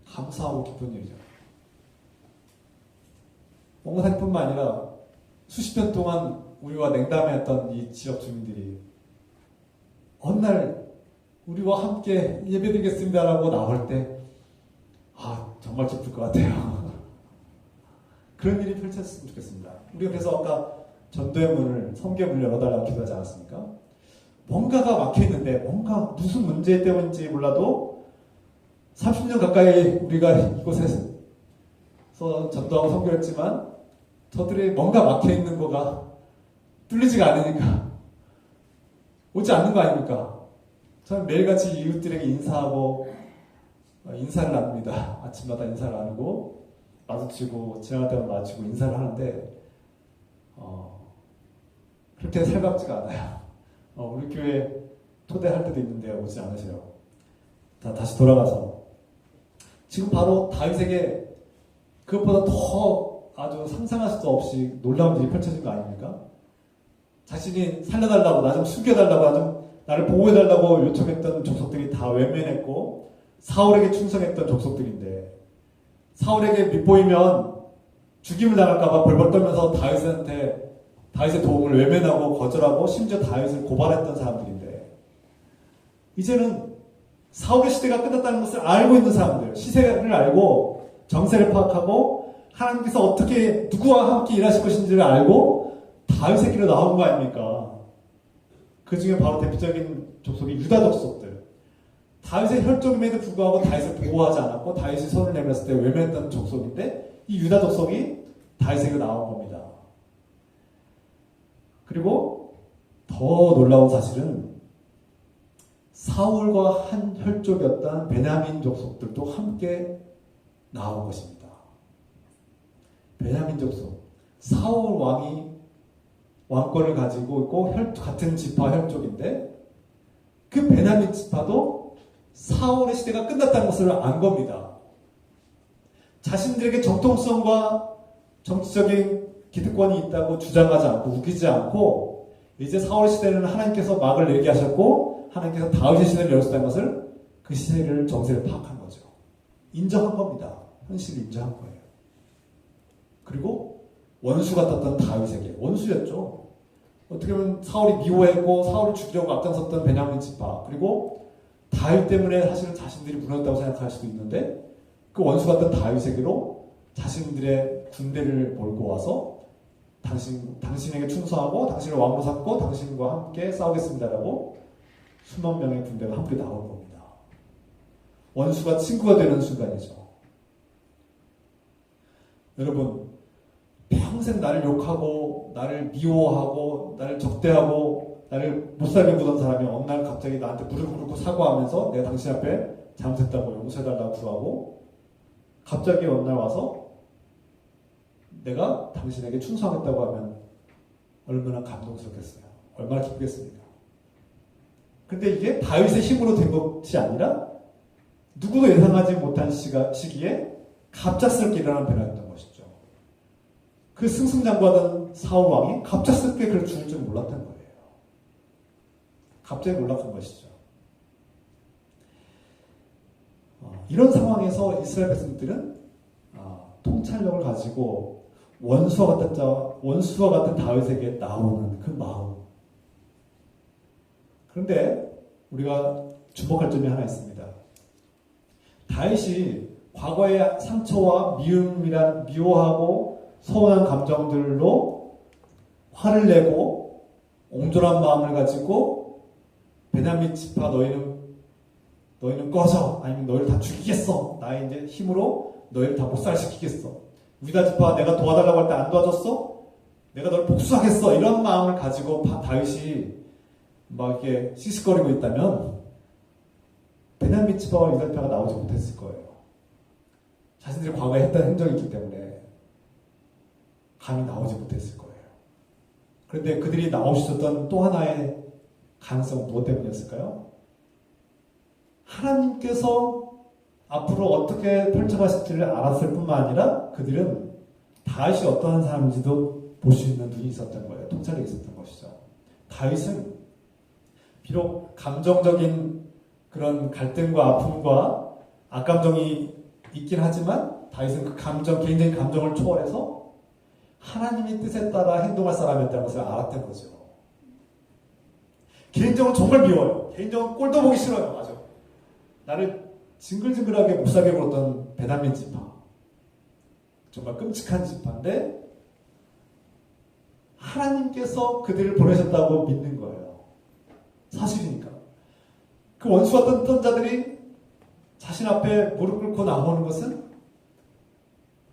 감사하고 기쁜 일이죠. 원권사님뿐만 아니라 수십 년 동안 우리와 냉담했던 이 지역 주민들이 어느 날 우리와 함께 예배드리겠습니다라고 나올 때 정말 기쁠 것 같아요. 그런 일이 펼쳐졌으면 좋겠습니다. 우리가 그래서 아까 전도의 문을, 성교의 문을 열어달라고 기도하지 않았습니까? 뭔가가 막혀있는데, 뭔가 무슨 문제 때문인지 몰라도 30년 가까이 우리가 이곳에서 전도하고 성교했지만 저들이 뭔가 막혀있는 거가 뚫리지가 않으니까 오지 않는 거 아닙니까? 저는 매일같이 이웃들에게 인사하고 인사를 나눕니다. 아침마다 인사를 나누고 마주치고 지나갈 때마다 마주치고 인사를 하는데 그렇게 살갑지가 않아요. 우리 교회 초대할 때도 있는데 오지 않으세요. 다시 돌아가서 지금 바로 다윗에게 그것보다 더 아주 상상할 수도 없이 놀라운 일이 펼쳐진 거 아닙니까? 자신이 살려달라고, 나 좀 숨겨달라고, 나를 보호해달라고 요청했던 족속들이 다 외면했고 사울에게 충성했던 족속들인데, 사울에게 밉보이면 죽임을 당할까봐 벌벌 떨면서 다윗의 도움을 외면하고 거절하고 심지어 다윗을 고발했던 사람들인데, 이제는 사울의 시대가 끝났다는 것을 알고 있는 사람들, 시세를 알고 정세를 파악하고 하나님께서 어떻게 누구와 함께 일하실 것인지를 알고 다윗의 길로 나온 거 아닙니까? 그 중에 바로 대표적인 족속이 유다 족속들. 다윗의 혈족임에도 불구하고 다윗을 보호하지 않았고 다윗이 손을 내밀었을 때 외면했던 족속인데, 이 유다 족속이 다윗에게 나온 겁니다. 그리고 더 놀라운 사실은 사울과 한 혈족이었던 베냐민 족속들도 함께 나온 것입니다. 베냐민 족속, 사울 왕이 왕권을 가지고 있고 같은 지파 혈족인데, 그 베냐민 지파도 사울의 시대가 끝났다는 것을 안 겁니다. 자신들에게 정통성과 정치적인 기득권이 있다고 주장하지 않고 우기지 않고, 이제 사울의 시대는 하나님께서 막을 내리게 하셨고 하나님께서 다윗의 시대를 열었다는 것을, 그 시대를 정세를 파악한 거죠. 인정한 겁니다. 현실을 인정한 거예요. 그리고 원수 같았던 다윗에게, 원수였죠. 어떻게 보면 사울이 미워했고 사울을 죽이려고 앞장섰던 베냐민 지파, 그리고 다윗 때문에 사실은 자신들이 무너졌다고 생각할 수도 있는데, 그 원수 같던 다윗에게로 자신들의 군대를 몰고 와서 당신에게 충성하고 당신을 왕으로 삼고 당신과 함께 싸우겠습니다라고 수만 명의 군대가 함께 나온 겁니다. 원수가 친구가 되는 순간이죠. 여러분, 평생 나를 욕하고 나를 미워하고 나를 적대하고 나를 못살게 구던 사람이 어느 날 갑자기 나한테 무릎 꿇고 사과하면서 내가 당신 앞에 잘못했다고 용서해달라고 구하고, 갑자기 어느 날 와서 내가 당신에게 충성하겠다고 하면 얼마나 감동스럽겠어요. 얼마나 기쁘겠습니까? 근데 이게 다윗의 힘으로 된 것이 아니라 누구도 예상하지 못한 시기에 갑작스럽게 일어난 변화였던 것이죠. 그 승승장구하던 사울 왕이 갑작스럽게 그를 죽을 줄 몰랐던 거예요. 갑자기 몰락한 것이죠. 이런 상황에서 이스라엘 백성들은 통찰력을 가지고 원수와 같은 다윗에게 나오는 그 마음. 그런데 우리가 주목할 점이 하나 있습니다. 다윗이 과거의 상처와 미워하고 서운한 감정들로 화를 내고 옹졸한 마음을 가지고 베냐민 지파 너희는 꺼져, 아니면 너희를 다 죽이겠어, 나의 이제 힘으로 너희를 다 못살시키겠어, 유다 지파 내가 도와달라고 할 때 안 도와줬어, 내가 너를 복수하겠어, 이런 마음을 가지고 다윗이 막 이렇게 시시거리고 있다면 베냐민 지파와 유다 지파가 나오지 못했을 거예요. 자신들이 과거에 했던 행적이 있기 때문에 감히 나오지 못했을 거예요. 그런데 그들이 나올 수 있었던 또 하나의 가능성은 무엇 때문이었을까요? 하나님께서 앞으로 어떻게 펼쳐가실지를 알았을 뿐만 아니라 그들은 다윗이 어떠한 사람인지도 볼 수 있는 눈이 있었던 거예요. 통찰력이 있었던 것이죠. 다윗은 비록 감정적인 그런 갈등과 아픔과 악감정이 있긴 하지만 다윗은 그 개인적인 감정을 초월해서 하나님의 뜻에 따라 행동할 사람이었다는 것을 알았던 거죠. 개인적으로 정말 미워요. 개인적으로 꼴도 보기 싫어요. 맞아. 나를 징글징글하게 못살게 굴었던 베냐민 지파. 정말 끔찍한 지파인데 하나님께서 그들을 보내셨다고 믿는 거예요. 사실이니까. 그 원수 같던 자들이 자신 앞에 무릎 꿇고 나오는 것은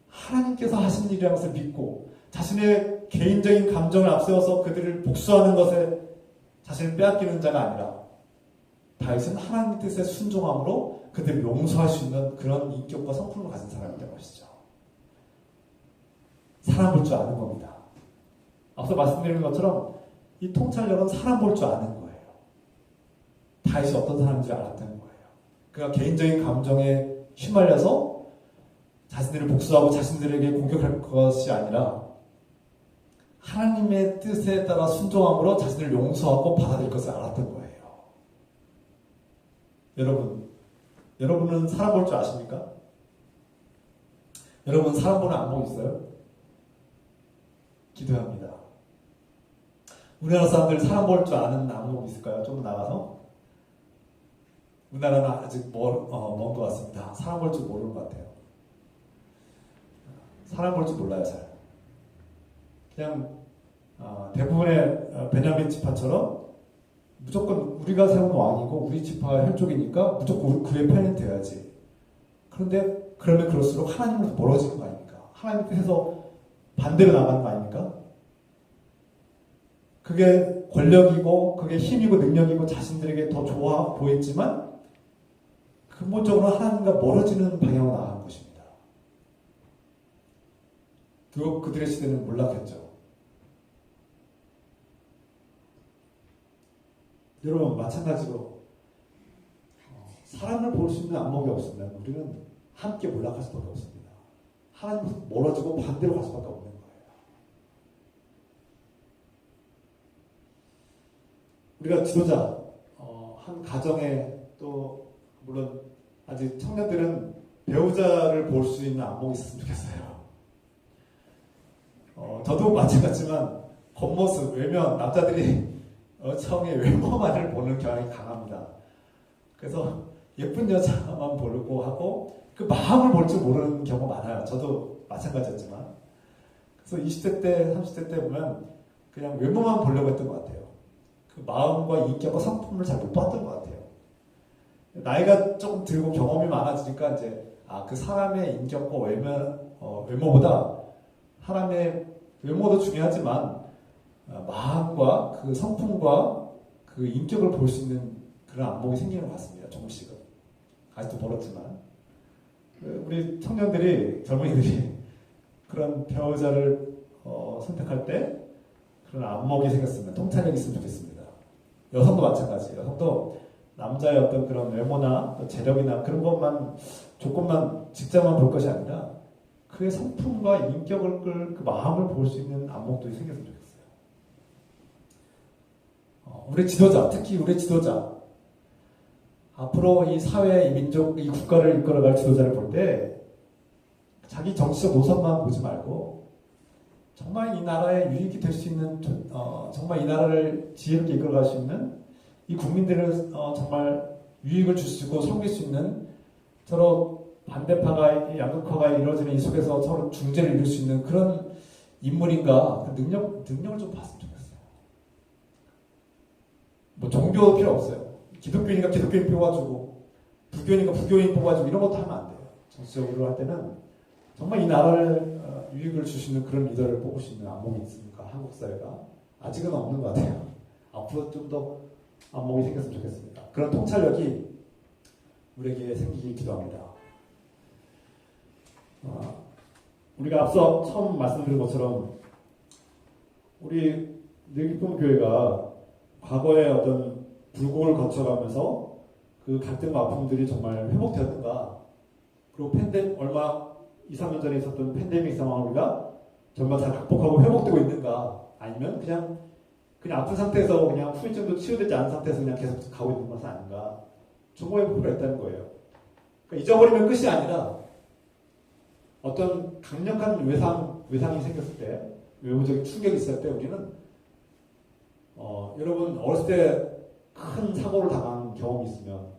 하나님께서 하신 일이라는 것을 믿고 자신의 개인적인 감정을 앞세워서 그들을 복수하는 것에 자신을 빼앗기는 자가 아니라 다윗은 하나님 뜻에 순종함으로 그들을 용서할 수 있는 그런 인격과 성품을 가진 사람이라는 것이죠. 사람 볼 줄 아는 겁니다. 앞서 말씀드린 것처럼 이 통찰력은 사람 볼 줄 아는 거예요. 다윗이 어떤 사람인지 알았다는 거예요. 그가 개인적인 감정에 휘말려서 자신들을 복수하고 자신들에게 공격할 것이 아니라 하나님의 뜻에 따라 순종함으로 자신을 용서하고 받아들일 것을 알았던 거예요. 여러분은 사람 볼 줄 아십니까? 여러분 사람 보는 안목 있어요? 기도합니다. 우리나라 사람들 사람 볼 줄 아는 안목 있을까요? 좀 나가서? 우리나라는 아직 먼 것 같습니다. 사람 볼 줄 모르는 것 같아요. 사람 볼 줄 몰라요, 잘. 그냥 대부분의 베냐민 지파처럼 무조건 우리가 세운 왕이고 우리 지파가 혈족이니까 무조건 그의 편이 돼야지. 그런데 그러면 그럴수록 하나님으로부터 멀어지는 거 아닙니까? 하나님 뜻에서 반대로 나가는 거 아닙니까? 그게 권력이고 그게 힘이고 능력이고 자신들에게 더 좋아 보였지만 근본적으로 하나님과 멀어지는 방향으로 나가는 것입니다. 그들의 시대는 몰락했죠. 여러분 마찬가지로 사람을 볼 수 있는 안목이 없으면 우리는 함께 몰락할 수밖에 없습니다. 하나님부터 멀어지고 반대로 갈 수밖에 없는 거예요. 우리가 지도자, 한 가정에 또 물론 아직 청년들은 배우자를 볼 수 있는 안목이 있었으면 좋겠어요. 저도 마찬가지지만 겉모습, 외면, 남자들이 처음에 외모만을 보는 경향이 강합니다. 그래서 예쁜 여자만 보려고 하고 그 마음을 볼 줄 모르는 경우가 많아요. 저도 마찬가지였지만. 그래서 20대 때, 30대 때 보면 그냥 외모만 보려고 했던 것 같아요. 그 마음과 인격과 성품을 잘 못 봤던 것 같아요. 나이가 조금 들고 경험이 많아지니까 이제 그 사람의 인격과 외모보다 사람의 외모도 중요하지만 마음과 그 성품과 그 인격을 볼 수 있는 그런 안목이 생기는 것 같습니다. 조금씩은. 아직도 멀었지만. 우리 청년들이, 젊은이들이 그런 배우자를 선택할 때 그런 안목이 생겼으면, 통찰력이 있으면 좋겠습니다. 여성도 마찬가지예요. 여성도 남자의 어떤 그런 외모나 재력이나 그런 것만, 조건만, 직장만 볼 것이 아니라 그의 성품과 인격을 그 마음을 볼 수 있는 안목도 생겼으면 좋겠어요. 우리 지도자, 특히 우리 지도자, 앞으로 이 사회, 이 민족, 이 국가를 이끌어갈 지도자를 볼 때 자기 정치적 노선만 보지 말고 정말 이 나라에 유익이 될 수 있는, 정말 이 나라를 지혜롭게 이끌어갈 수 있는, 이 국민들을 정말 유익을 줄 수 있고 섬길 수 있는, 서로 반대파가, 양극화가 이루어지는 이 속에서 서로 중재를 이룰 수 있는 그런 인물인가, 그 능력을 좀 봤으면 좋겠어요. 뭐 종교 필요 없어요. 기독교인이니까 기독교인 뽑아주고, 불교인이니까 불교인 뽑아주고, 이런 것도 하면 안 돼요. 정치적으로 할 때는 정말 이 나라를 유익을 줄 수 있는 그런 리더를 뽑을 수 있는 안목이 있습니까? 한국 사회가 아직은 없는 것 같아요. 앞으로 좀 더 안목이 생겼으면 좋겠습니다. 그런 통찰력이 우리에게 생기길 기도합니다. 우리가 앞서 처음 말씀드린 것처럼 우리 늘기쁨 교회가 과거의 어떤 불국을 거쳐가면서 그 갈등과 아픔들이 정말 회복되었는가, 그리고 얼마 2, 3년 전에 있었던 팬데믹 상황을 우리가 정말 잘 극복하고 회복되고 있는가, 아니면 그냥 아픈 상태에서 그냥 후유증도 치유되지 않은 상태에서 그냥 계속 가고 있는 것은 아닌가, 중고의 부분가 있다는 거예요. 그러니까 잊어버리면 끝이 아니라 어떤 강력한 외상이 생겼을 때, 외부적인 충격이 있을 때 우리는 여러분 어렸을 때 큰 사고를 당한 경험이 있으면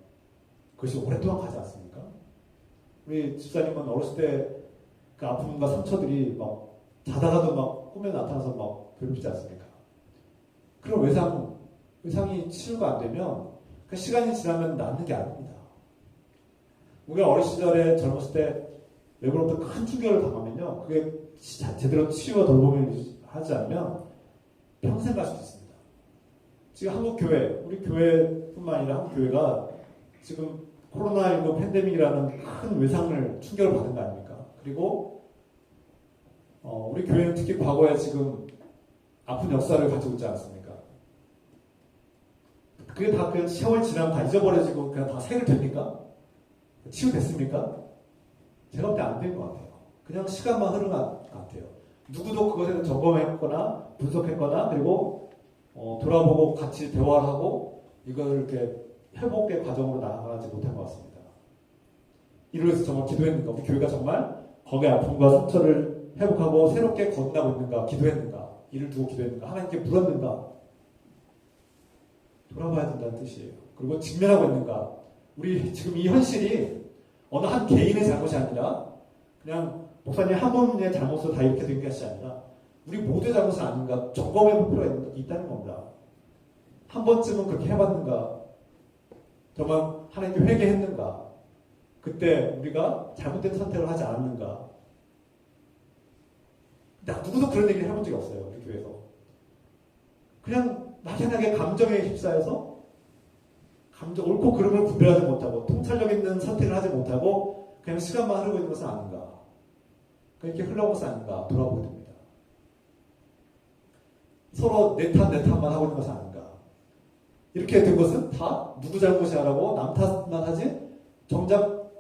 그것이 오랫동안 가지 않습니까? 우리 집사님은 어렸을 때 그 아픔과 상처들이 막 자다가도 막 꿈에 나타나서 막 괴롭히지 않습니까? 그런 외상이 치유가 안 되면 그 시간이 지나면 낫는 게 아닙니다. 우리가 어린 시절에 젊었을 때 외부로부터 큰 충격을 당하면요, 그게 제대로 치유와 돌봄을 하지 않으면 평생 갈 수도 있습니다. 지금 한국 교회, 우리 교회뿐만 아니라 한국 교회가 지금 코로나19 팬데믹이라는 큰 외상을 충격을 받은 거 아닙니까? 그리고 우리 교회는 특히 과거에 지금 아픈 역사를 가지고 있지 않습니까? 그게 다 그 세월 지나면 다 잊어버려지고 그냥 다 해결됩니까? 치유됐습니까? 제가 볼 때 안 된 것 같아요. 그냥 시간만 흐른 것 같아요. 누구도 그것에 대해서 점검했거나 분석했거나 그리고 돌아보고 같이 대화를 하고 이걸 이렇게 회복의 과정으로 나아가지 못한 것 같습니다. 이를 위해서 정말 기도했는가? 우리 교회가 정말 거기에 아픔과 상처를 회복하고 새롭게 건너고 있는가? 기도했는가? 이를 두고 기도했는가? 하나님께 물었는가? 돌아봐야 된다는 뜻이에요. 그리고 직면하고 있는가? 우리 지금 이 현실이 어느 한 개인의 잘못이 아니라 그냥 목사님 한 분의 잘못으로 다 이렇게 된 것이 아니라 우리 모두의 잘못은 아닌가 점검해 볼 필요가 있다는 겁니다. 한 번쯤은 그렇게 해봤는가? 정말 하나님께 회개했는가? 그때 우리가 잘못된 선택을 하지 않았는가? 누구도 그런 얘기를 해본 적이 없어요. 우리 교회에서. 그냥 막연하게 감정에 휩싸여서 옳고 그름을 구별하지 못하고 통찰력 있는 선택을 하지 못하고 그냥 시간만 흐르고 있는 것은 아닌가? 그렇게 흘러온 것은 아닌가? 돌아보게 됩니다. 서로 내 탓만 하고 있는 것은 아닌가? 이렇게 된 것은 다 누구 잘못이라고 남 탓만 하지 정작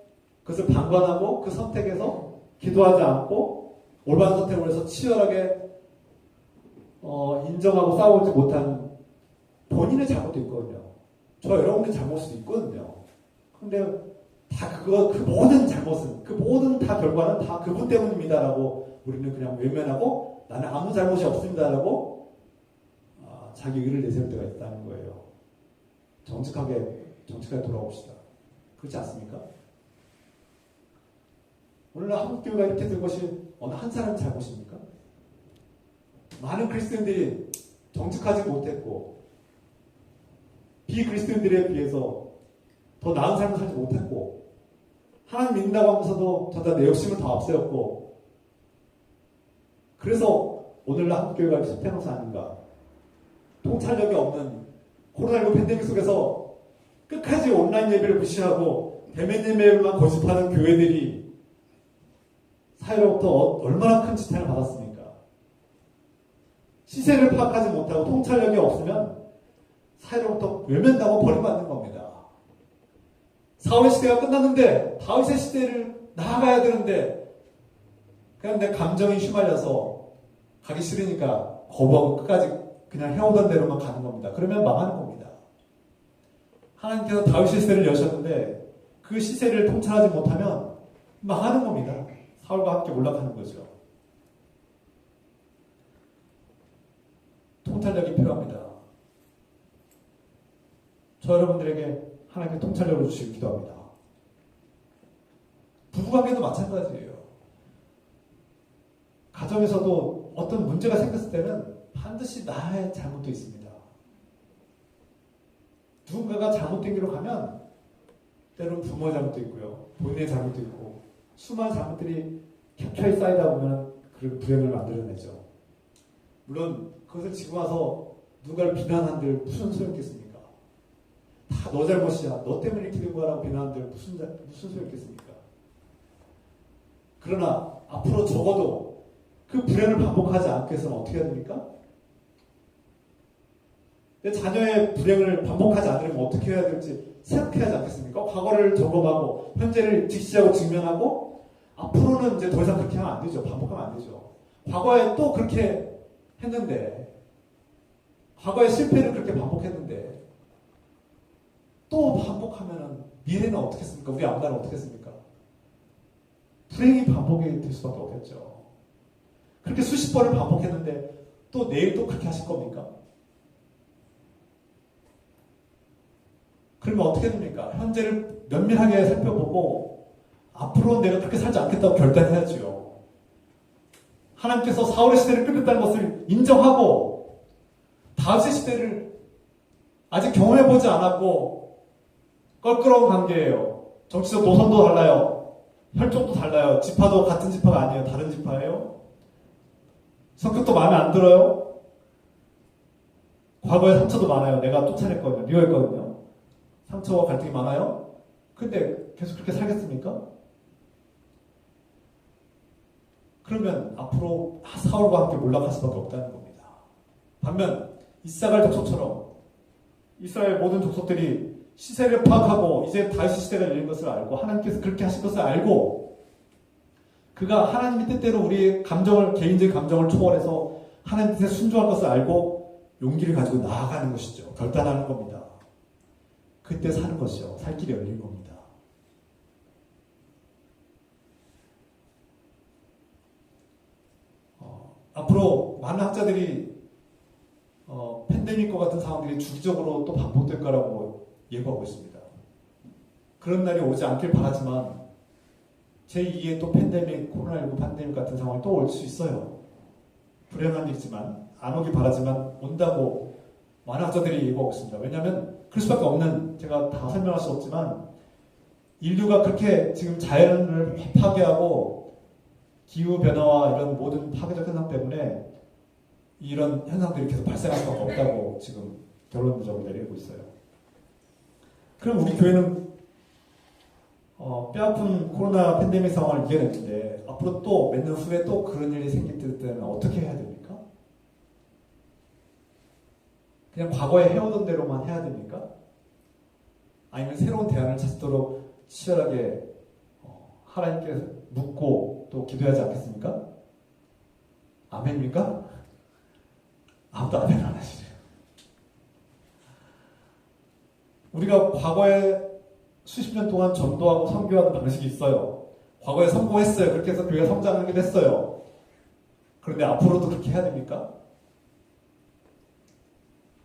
그것을 방관하고 그 선택에서 기도하지 않고 올바른 선택을 해서 치열하게 인정하고 싸우지 못한 본인의 잘못도 있거든요. 저 여러분의 잘못도 있거든요. 근데 다 그 모든 잘못은, 그 모든 다 결과는 다 그분 때문입니다라고 우리는 그냥 외면하고 나는 아무 잘못이 없습니다라고 자기 의를 내세울 때가 있다는 거예요. 정직하게 돌아옵시다. 그렇지 않습니까? 오늘날 한국교회가 이렇게 된 것이 어느 한 사람의 잘못입니까? 많은 그리스도인들이 정직하지 못했고 비그리스도인들에 비해서 더 나은 삶을 살지 못했고 하나님 믿는다고 하면서도 저다 내 욕심을 더 앞세웠고 그래서 오늘날 한국교회가 실패한 것은 아닌가. 통찰력이 없는 코로나19 팬데믹 속에서 끝까지 온라인 예배를 무시하고 대면 예배만 고집하는 교회들이 사회로부터 얼마나 큰 지탄을 받았습니까? 시세를 파악하지 못하고 통찰력이 없으면 사회로부터 외면당하고 버림받는 겁니다. 사울의 시대가 끝났는데 다윗의 시대를 나아가야 되는데 그냥 내 감정이 휘말려서 가기 싫으니까 거부하고 끝까지 그냥 해오던 대로만 가는 겁니다. 그러면 망하는 겁니다. 하나님께서 다윗의 시대를 여셨는데 그 시세를 통찰하지 못하면 망하는 겁니다. 사울과 함께 올라가는 거죠. 통찰력이 필요합니다. 저 여러분들에게 하나님께 통찰력을 주시기 기도합니다. 부부관계도 마찬가지예요. 가정에서도 어떤 문제가 생겼을 때는 반드시 나의 잘못도 있습니다. 누군가가 잘못된 길로 가면 때로는 부모의 잘못도 있고요. 본인의 잘못도 있고 수많은 잘못들이 겹쳐이 쌓이다 보면 그런 불행을 만들어내죠. 물론 그것을 지고 와서 누군가를 비난한들 무슨 소용있겠습니까? 다 너 잘못이야. 너 때문에 이렇게 된 거라고 비난한들 무슨 소용있겠습니까? 그러나 앞으로 적어도 그 불행을 반복하지 않기 위해서는 어떻게 해야 됩니까? 내 자녀의 불행을 반복하지 않으려면 어떻게 해야 될지 생각해야 하지 않겠습니까? 과거를 점검하고 현재를 직시하고 직면하고 앞으로는 이제 더 이상 그렇게 하면 안 되죠. 반복하면 안 되죠. 과거에 또 그렇게 했는데 과거의 실패를 그렇게 반복했는데 또 반복하면 미래는 어떻겠습니까? 우리 앞날은 어떻겠습니까? 불행이 반복이 될 수밖에 없겠죠. 그렇게 수십 번을 반복했는데 또 내일 또 그렇게 하실 겁니까? 그러면 어떻게 됩니까? 현재를 면밀하게 살펴보고 앞으로는 내가 그렇게 살지 않겠다고 결단해야죠. 하나님께서 사울의 시대를 끝냈다는 것을 인정하고 다윗의 시대를 아직 경험해보지 않았고 껄끄러운 관계예요. 정치적 노선도 달라요. 혈족도 달라요. 지파도 같은 지파가 아니에요. 다른 지파예요. 성격도 마음에 안 들어요. 과거에 상처도 많아요. 내가 쫓아냈거든요. 미워했거든요. 상처와 갈등이 많아요. 근데 계속 그렇게 살겠습니까? 그러면 앞으로 사울과 함께 몰락할 수밖에 없다는 겁니다. 반면 이스라엘 족속처럼 이스라엘 모든 족속들이 시세를 파악하고 이제 다윗 시대가 열린 것을 알고 하나님께서 그렇게 하신 것을 알고 그 그가 하나님의 뜻대로 우리의 감정을, 개인적인 감정을 초월해서 하나님 뜻에 순종할 것을 알고 용기를 가지고 나아가는 것이죠. 결단하는 겁니다. 그때 사는 것이죠. 살 길이 열린 겁니다. 앞으로 많은 학자들이 팬데믹과 같은 상황들이 주기적으로 또 반복될 거라고 예고하고 있습니다. 그런 날이 오지 않길 바라지만 제2의 또 팬데믹, 코로나19 팬데믹 같은 상황이 또 올 수 있어요. 불행한 일이지만 안 오길 바라지만 온다고 많은 학자들이 예고하고 있습니다. 왜냐하면 그럴 수밖에 없는, 제가 다 설명할 수 없지만 인류가 그렇게 지금 자연을 파괴하고 기후변화와 이런 모든 파괴적 현상 때문에 이런 현상들이 계속 발생할 수밖에 없다고 지금 결론적으로 내리고 있어요. 그럼 우리 교회는 뼈아픈 코로나 팬데믹 상황을 이겨냈는데 앞으로 또 몇 년 후에 또 그런 일이 생길 때는 어떻게 해야 됩니까? 그냥 과거에 해오던 대로만 해야 됩니까? 아니면 새로운 대안을 찾도록 치열하게 하나님께 묻고 또 기도하지 않겠습니까? 아멘입니까? 아무도 아멘 안 하시네요. 우리가 과거에 수십 년 동안 전도하고 선교하는 방식이 있어요. 과거에 성공했어요. 그렇게 해서 교회가 성장하기도 했어요. 그런데 앞으로도 그렇게 해야 됩니까?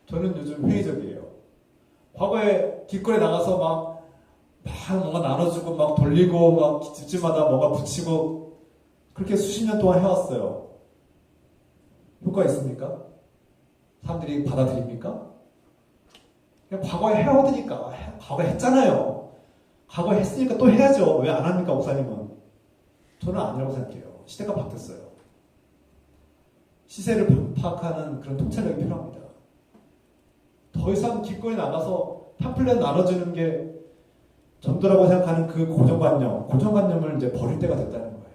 저는 요즘 회의적이에요. 과거에 길거리에 나가서 막 뭔가 나눠주고 막 돌리고 막 집집마다 뭔가 붙이고 그렇게 수십 년 동안 해왔어요. 효과 있습니까? 사람들이 받아들입니까? 그냥 과거에 해오드니까 과거에 했잖아요. 과거에 했으니까 또 해야죠. 왜 안 합니까, 목사님은? 저는 아니라고 생각해요. 시대가 바뀌었어요. 시세를 파악하는 그런 통찰력이 필요합니다. 더 이상 길거리 나가서 팜플렛 나눠주는 게 전도라고 생각하는 그 고정관념을 이제 버릴 때가 됐다는 거예요.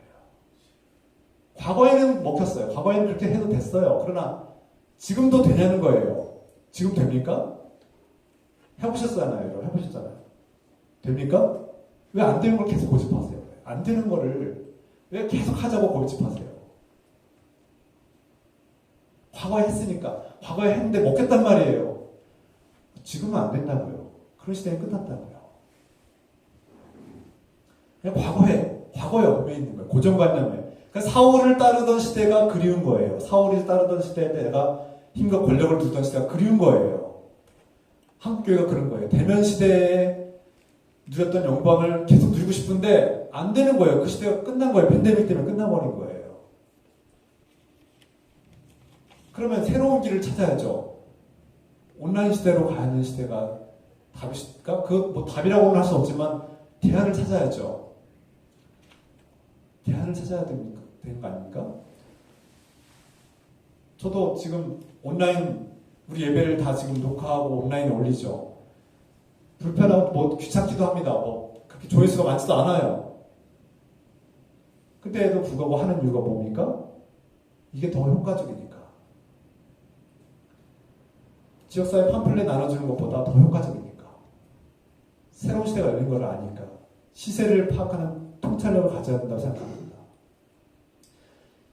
과거에는 먹혔어요. 과거에는 그렇게 해도 됐어요. 그러나 지금도 되냐는 거예요. 지금 됩니까? 해보셨잖아요. 해보셨잖아요. 됩니까? 왜 안 되는 걸 계속 고집하세요? 안 되는 거를 왜 계속 하자고 고집하세요? 과거에 했으니까. 과거에 했는데 먹겠단 말이에요. 지금은 안 된다고요. 그런 시대는 끝났다고요. 그냥 과거에 얽매 있는 거예요. 고정관념에. 그러니까 사울을 따르던 시대가 그리운 거예요. 사울이 따르던 시대에 내가 힘과 권력을 두던 시대가 그리운 거예요. 한국교회가 그런 거예요. 대면 시대에 누렸던 영광을 계속 누리고 싶은데 안 되는 거예요. 그 시대가 끝난 거예요. 팬데믹 때문에 끝나버린 거예요. 그러면 새로운 길을 찾아야죠. 온라인 시대로 가는 시대가 답일까? 뭐 답이라고는 할 수 없지만 대안을 찾아야죠. 대안을 찾아야 되는 거 아닙니까? 저도 지금 온라인 우리 예배를 다 지금 녹화하고 온라인에 올리죠. 불편하고 뭐 귀찮기도 합니다. 뭐 그렇게 조회수가 많지도 않아요. 그때에도 불구하고 하는 이유가 뭡니까? 이게 더 효과적이니까. 지역사회 팜플렛 나눠주는 것보다 더 효과적이니까. 새로운 시대가 열린 걸 아니까. 시세를 파악하는 통찰력을 가져야 된다고 생각합니다.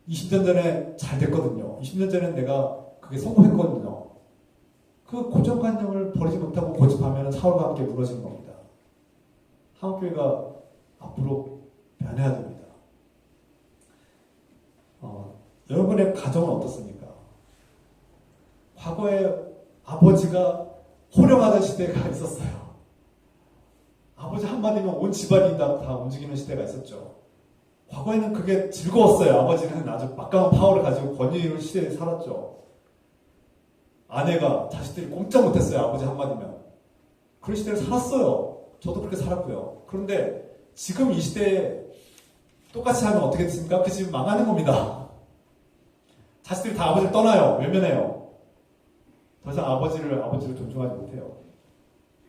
20년 전에 잘 됐거든요. 20년 전에 내가 그게 성공했거든요. 그 고정관념을 버리지 못하고 고집하면 사울과 함께 무너지는 겁니다. 한국교회가 앞으로 변해야 됩니다. 여러분의 가정은 어떻습니까? 과거에 아버지가 호령하던 시대가 있었어요. 아버지 한마디면 온 집안이 다 움직이는 시대가 있었죠. 과거에는 그게 즐거웠어요. 아버지는 아주 막강한 파워를 가지고 권위의 시대에 살았죠. 아내가 자식들이 꼼짝 못했어요. 아버지 한마디면. 그런 시대를 살았어요. 저도 그렇게 살았고요. 그런데 지금 이 시대에 똑같이 하면 어떻게 됐습니까? 그 집 망하는 겁니다. 자식들이 다 아버지를 떠나요. 외면해요. 더 이상 아버지를 존중하지 못해요.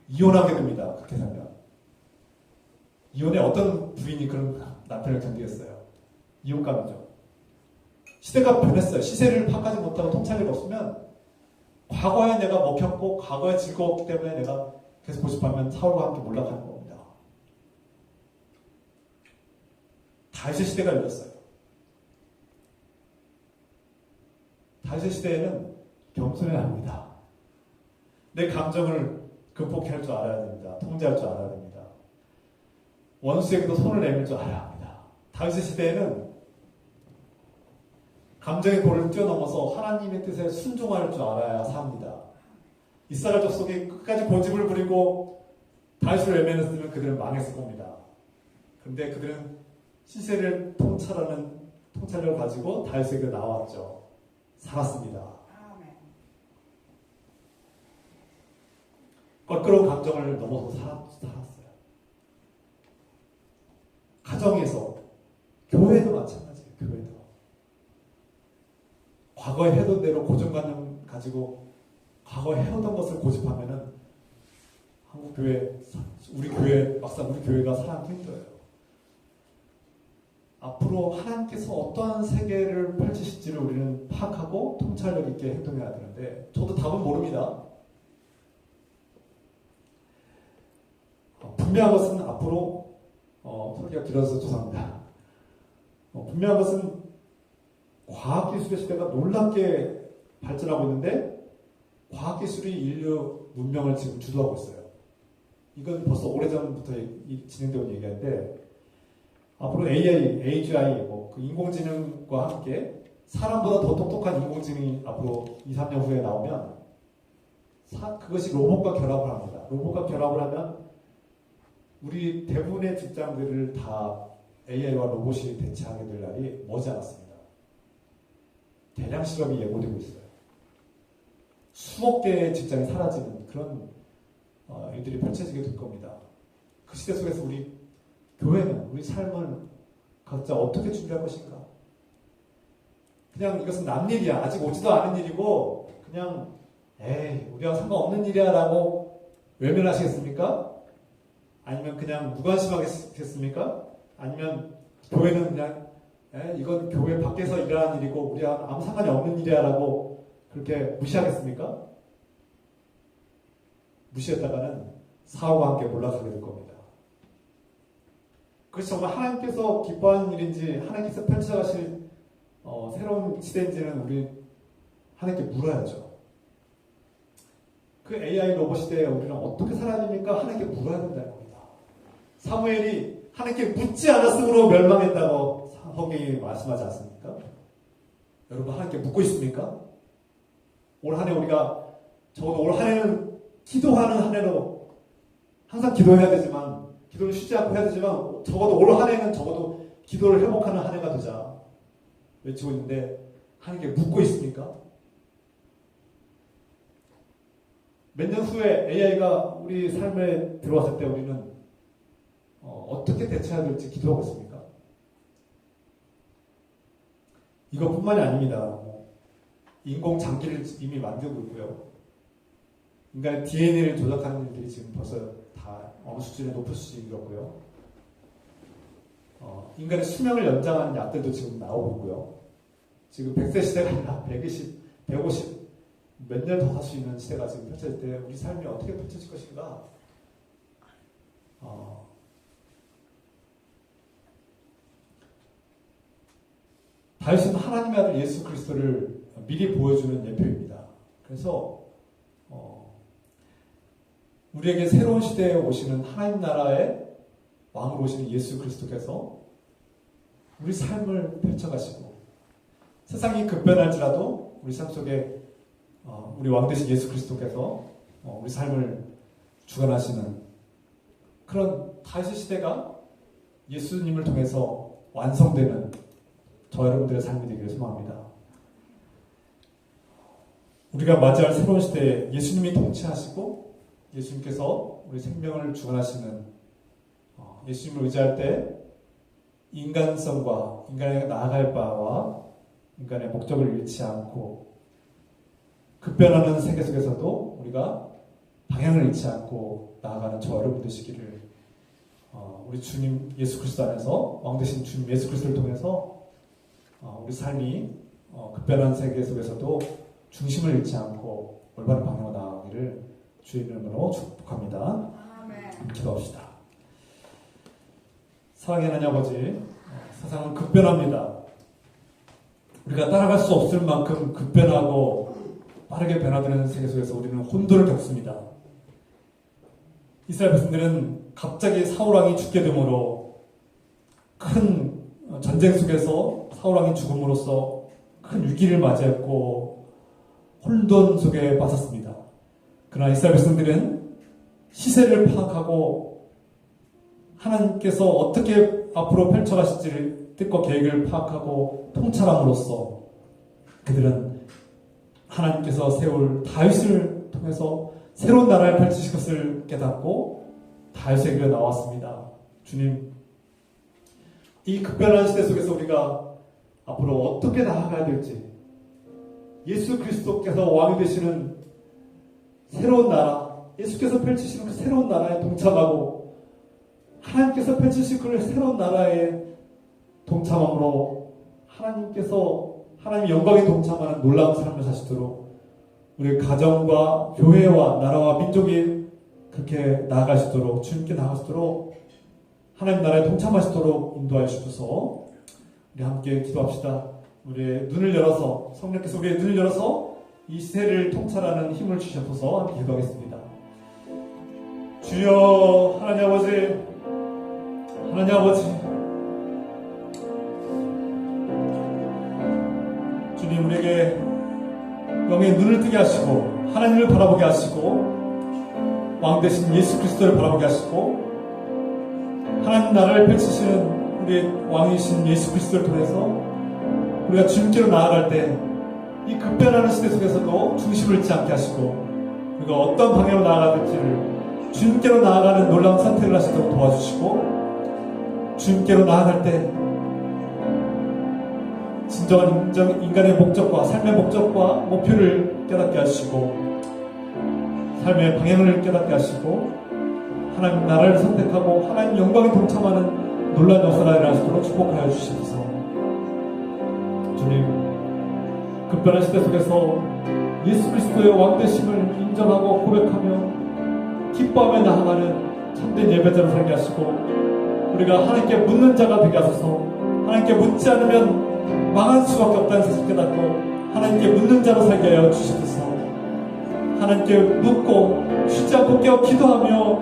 이혼하게 됩니다. 그렇게 살면. 이혼에 어떤 부인이 그런 남편을 견디겠어요? 이혼감이죠. 시대가 변했어요. 시세를 파악하지 못하고 통찰력이 없으면 과거에 내가 먹혔고 과거에 즐거웠기 때문에 내가 계속 고집하면 사울과 함께 몰락하는 겁니다. 다윗의 시대가 열렸어요. 다윗의 시대에는 겸손해야 합니다. 내 감정을 극복할 줄 알아야 됩니다. 통제할 줄 알아야 됩니다. 원수에게도 손을 내밀 줄 알아야 합니다. 다윗의 시대에는 감정의 도를 뛰어넘어서 하나님의 뜻에 순종할 줄 알아야 삽니다. 이스라엘 족속이 끝까지 고집을 부리고 다윗을 외면했으면 그들은 망했을 겁니다. 그런데 그들은 시세를 통찰력을 가지고 다윗에게 나왔죠. 살았습니다. 껄끄러운 감정을 넘어서 살았어요. 가정에서, 교회도 마찬가지예요. 교회도. 과거에 해던 대로 고정관념 가지고 과거에 해오던 것을 고집하면은 한국 교회, 막상 우리 교회가 살아남기 힘들어요. 앞으로 하나님께서 어떠한 세계를 펼치실지를 우리는 파악하고 통찰력 있게 행동해야 되는데, 저도 답은 모릅니다. 분명한 것은 앞으로, 설교가 길어서 죄송합니다. 분명한 것은 과학기술의 시대가 놀랍게 발전하고 있는데, 과학기술이 인류 문명을 지금 주도하고 있어요. 이건 벌써 오래전부터 진행되어 온 얘기인데, 앞으로 AI, AGI, 그 인공지능과 함께 사람보다 더 똑똑한 인공지능이 앞으로 2, 3년 후에 나오면 그것이 로봇과 결합을 합니다. 로봇과 결합을 하면 우리 대부분의 직장들을 다 AI와 로봇이 대체하게 될 날이 머지않았습니다. 대량 실업이 예고되고 있어요. 수억 개의 직장이 사라지는 그런 일들이 펼쳐지게 될 겁니다. 그 시대 속에서 우리 교회는 우리 삶을 각자 어떻게 준비할 것인가? 그냥 이것은 남 일이야. 아직 오지도 않은 일이고 그냥 우리랑 상관없는 일이야 라고 외면하시겠습니까? 아니면 그냥 무관심하겠습니까? 아니면 교회는 그냥 이건 교회 밖에서 일어나는 일이고 우리랑 아무 상관이 없는 일이야 라고 그렇게 무시하겠습니까? 무시했다가는 사고와 함께 몰락하게 될 겁니다. 그것이 정말 하나님께서 기뻐하는 일인지 하나님께서 펼쳐가실 새로운 시대인지는 우리 하나님께 물어야죠. 그 AI 로봇 시대에 우리는 어떻게 살아야 됩니까? 하나님께 물어야 된다는 겁니다. 사무엘이 하나님께 묻지 않았으므로 멸망했다고 성경이 말씀하지 않습니까? 여러분 하나님께 묻고 있습니까? 올 한 해 우리가 적어도 올 한 해는 기도하는 한 해로 항상 기도해야 되지만 기도를 쉬지 않고 해야 되지만 적어도 올 한 해는 적어도 기도를 회복하는 한 해가 되자 외치고 있는데 하나님께 묻고 있습니까? 몇 년 후에 AI가 우리 삶에 들어왔을 때 우리는 어떻게 대처해야 될지 기도하고 있습니까? 이것뿐만이 아닙니다. 인공 장기를 이미 만들고 있고요. 인간의 DNA를 조작하는 일들이 지금 벌써 다 어느 수준에 높은 수준이 이렇고요. 인간의 수명을 연장하는 약들도 지금 나오고 있고요. 지금 100세 시대가 아니라 120, 150 몇 년 더 살 수 있는 시대가 지금 펼쳐질 때 우리 삶이 어떻게 펼쳐질 것인가? 다윗은 하나님의 아들 예수 그리스도를 미리 보여주는 예표입니다. 그래서 우리에게 새로운 시대에 오시는 하나님 나라의 왕으로 오시는 예수 그리스도께서 우리 삶을 펼쳐가시고 세상이 급변할지라도 우리 삶 속에 우리 왕 되신 예수 그리스도께서 우리 삶을 주관하시는 그런 다윗의 시대가 예수님을 통해서 완성되는 저 여러분들의 삶이 되기를 소망합니다. 우리가 맞이할 새로운 시대에 예수님이 통치하시고 예수님께서 우리 생명을 주관하시는 예수님을 의지할 때 인간성과 인간의 나아갈 바와 인간의 목적을 잃지 않고 급변하는 세계 속에서도 우리가 방향을 잃지 않고 나아가는 저 여러분 되시기를 우리 주님 예수 그리스도 안에서 왕 되신 주님 예수 그리스도를 통해서 우리 삶이 급변한 세계 속에서도 중심을 잃지 않고 올바른 방향으로 나아가기를 주의 이름으로 축복합니다. 아멘. 기도합시다. 사랑의 하나님 아버지, 세상은 급변합니다. 우리가 따라갈 수 없을 만큼 급변하고 빠르게 변화되는 세계 속에서 우리는 혼돈을 겪습니다. 이스라엘 백성들은 갑자기 사울왕이 죽게 되므로 큰 전쟁 속에서 사울왕이 죽음으로써 큰 위기를 맞이했고 혼돈 속에 빠졌습니다. 그러나 이스라엘 백성들은 시세를 파악하고 하나님께서 어떻게 앞으로 펼쳐가실지를 뜻과 계획을 파악하고 통찰함으로써 그들은 하나님께서 세울 다윗을 통해서 새로운 나라를 펼치실 것을 깨닫고 다윗에게 나왔습니다. 주님, 이 급변한 시대 속에서 우리가 앞으로 어떻게 나아가야 될지, 예수 그리스도께서 왕이 되시는 새로운 나라, 예수께서 펼치시는 그 새로운 나라에 동참하고 하나님께서 펼치실 그 새로운 나라에 동참함으로 하나님 영광에 동참하는 놀라운 삶을 사시도록 우리 가정과 교회와 나라와 민족이 그렇게 나아가시도록, 주님께 나아가시도록, 하나님 나라에 동참하시도록 인도하여 주셔서 우리 함께 기도합시다. 우리의 눈을 열어서, 성령께서 우리의 눈을 열어서 이 시대를 통찰하는 힘을 주셔서 함께 기도하겠습니다. 주여, 하나님 아버지, 주님, 우리에게 영의 눈을 뜨게 하시고 하나님을 바라보게 하시고 왕 되신 예수 그리스도를 바라보게 하시고 하나님 나라를 펼치시는 우리 왕이신 예수 그리스도를 통해서 우리가 주님께로 나아갈 때 이 급변하는 시대 속에서도 중심을 잃지 않게 하시고 우리가 어떤 방향으로 나아가야 될지를 주님께로 나아가는 놀라운 선택을 하시도록 도와주시고 주님께로 나아갈 때 진정한 인간의 목적과 삶의 목적과 목표를 깨닫게 하시고 삶의 방향을 깨닫게 하시고 하나님 나라를 선택하고 하나님 영광에 동참하는 놀라운 역사가 일어나시도록 축복하여 주시옵소서. 주님, 급변한 시대 속에서 예수 그리스도의 왕되심을 인정하고 고백하며 기뻐하며 나아가는 참된 예배자로 살게 하시고 우리가 하나님께 묻는 자가 되게 하소서. 하나님께 묻지 않으면 망할 수밖에 없다는 사실 깨닫고 하나님께 묻는 자로 살게 하여 주시옵소서. 하나님께 묻고 쉬지 않고 깨어 기도하며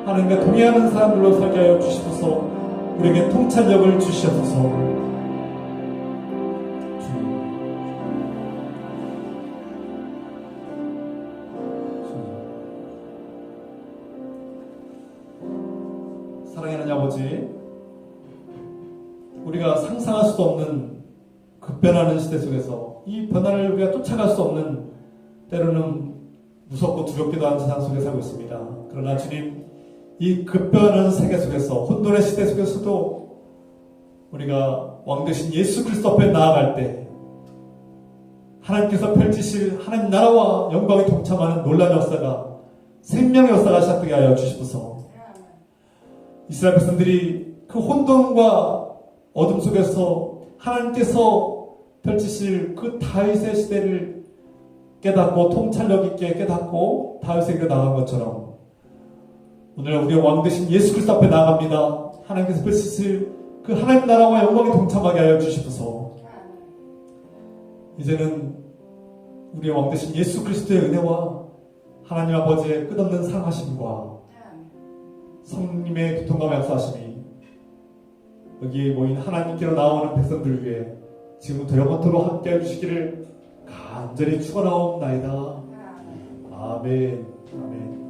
하나님과 동의하는 사람들로 살게 하여 주시옵소서. 우리에게 통찰력을 주시옵소서. 사랑하는 아버지, 우리가 상상할 수도 없는 급변하는 시대 속에서 이 변화를 우리가 쫓아갈 수 없는, 때로는 무섭고 두렵기도 한 세상 속에 살고 있습니다. 그러나 주님, 이 급변하는 세계 속에서, 혼돈의 시대 속에서도 우리가 왕 되신 예수 그리스도 앞에 나아갈 때 하나님께서 펼치실 하나님 나라와 영광에 동참하는 놀라운 역사가, 생명의 역사가 시작되게 하여 주시옵소서. 이스라엘 백성들이 그 혼돈과 어둠 속에서 하나님께서 펼치실 그 다윗의 시대를 깨닫고 통찰력 있게 깨닫고 다윗에게 나간 것처럼 오늘 우리의 왕 되신 예수 그리스도 앞에 나아갑니다. 하나님께서 펼치실 그 하나님 나라와 영광에 동참하게 하여 주시옵소서. 이제는 우리의 왕 되신 예수 그리스도의 은혜와 하나님 아버지의 끝없는 사랑하심과 성령님의 교통감의 역사하심이 여기에 모인 하나님께로 나오는 백성들 위해 지금부터 영원토록 함께 해주시기를 간절히 축원하옵나이다. 아멘. 아멘.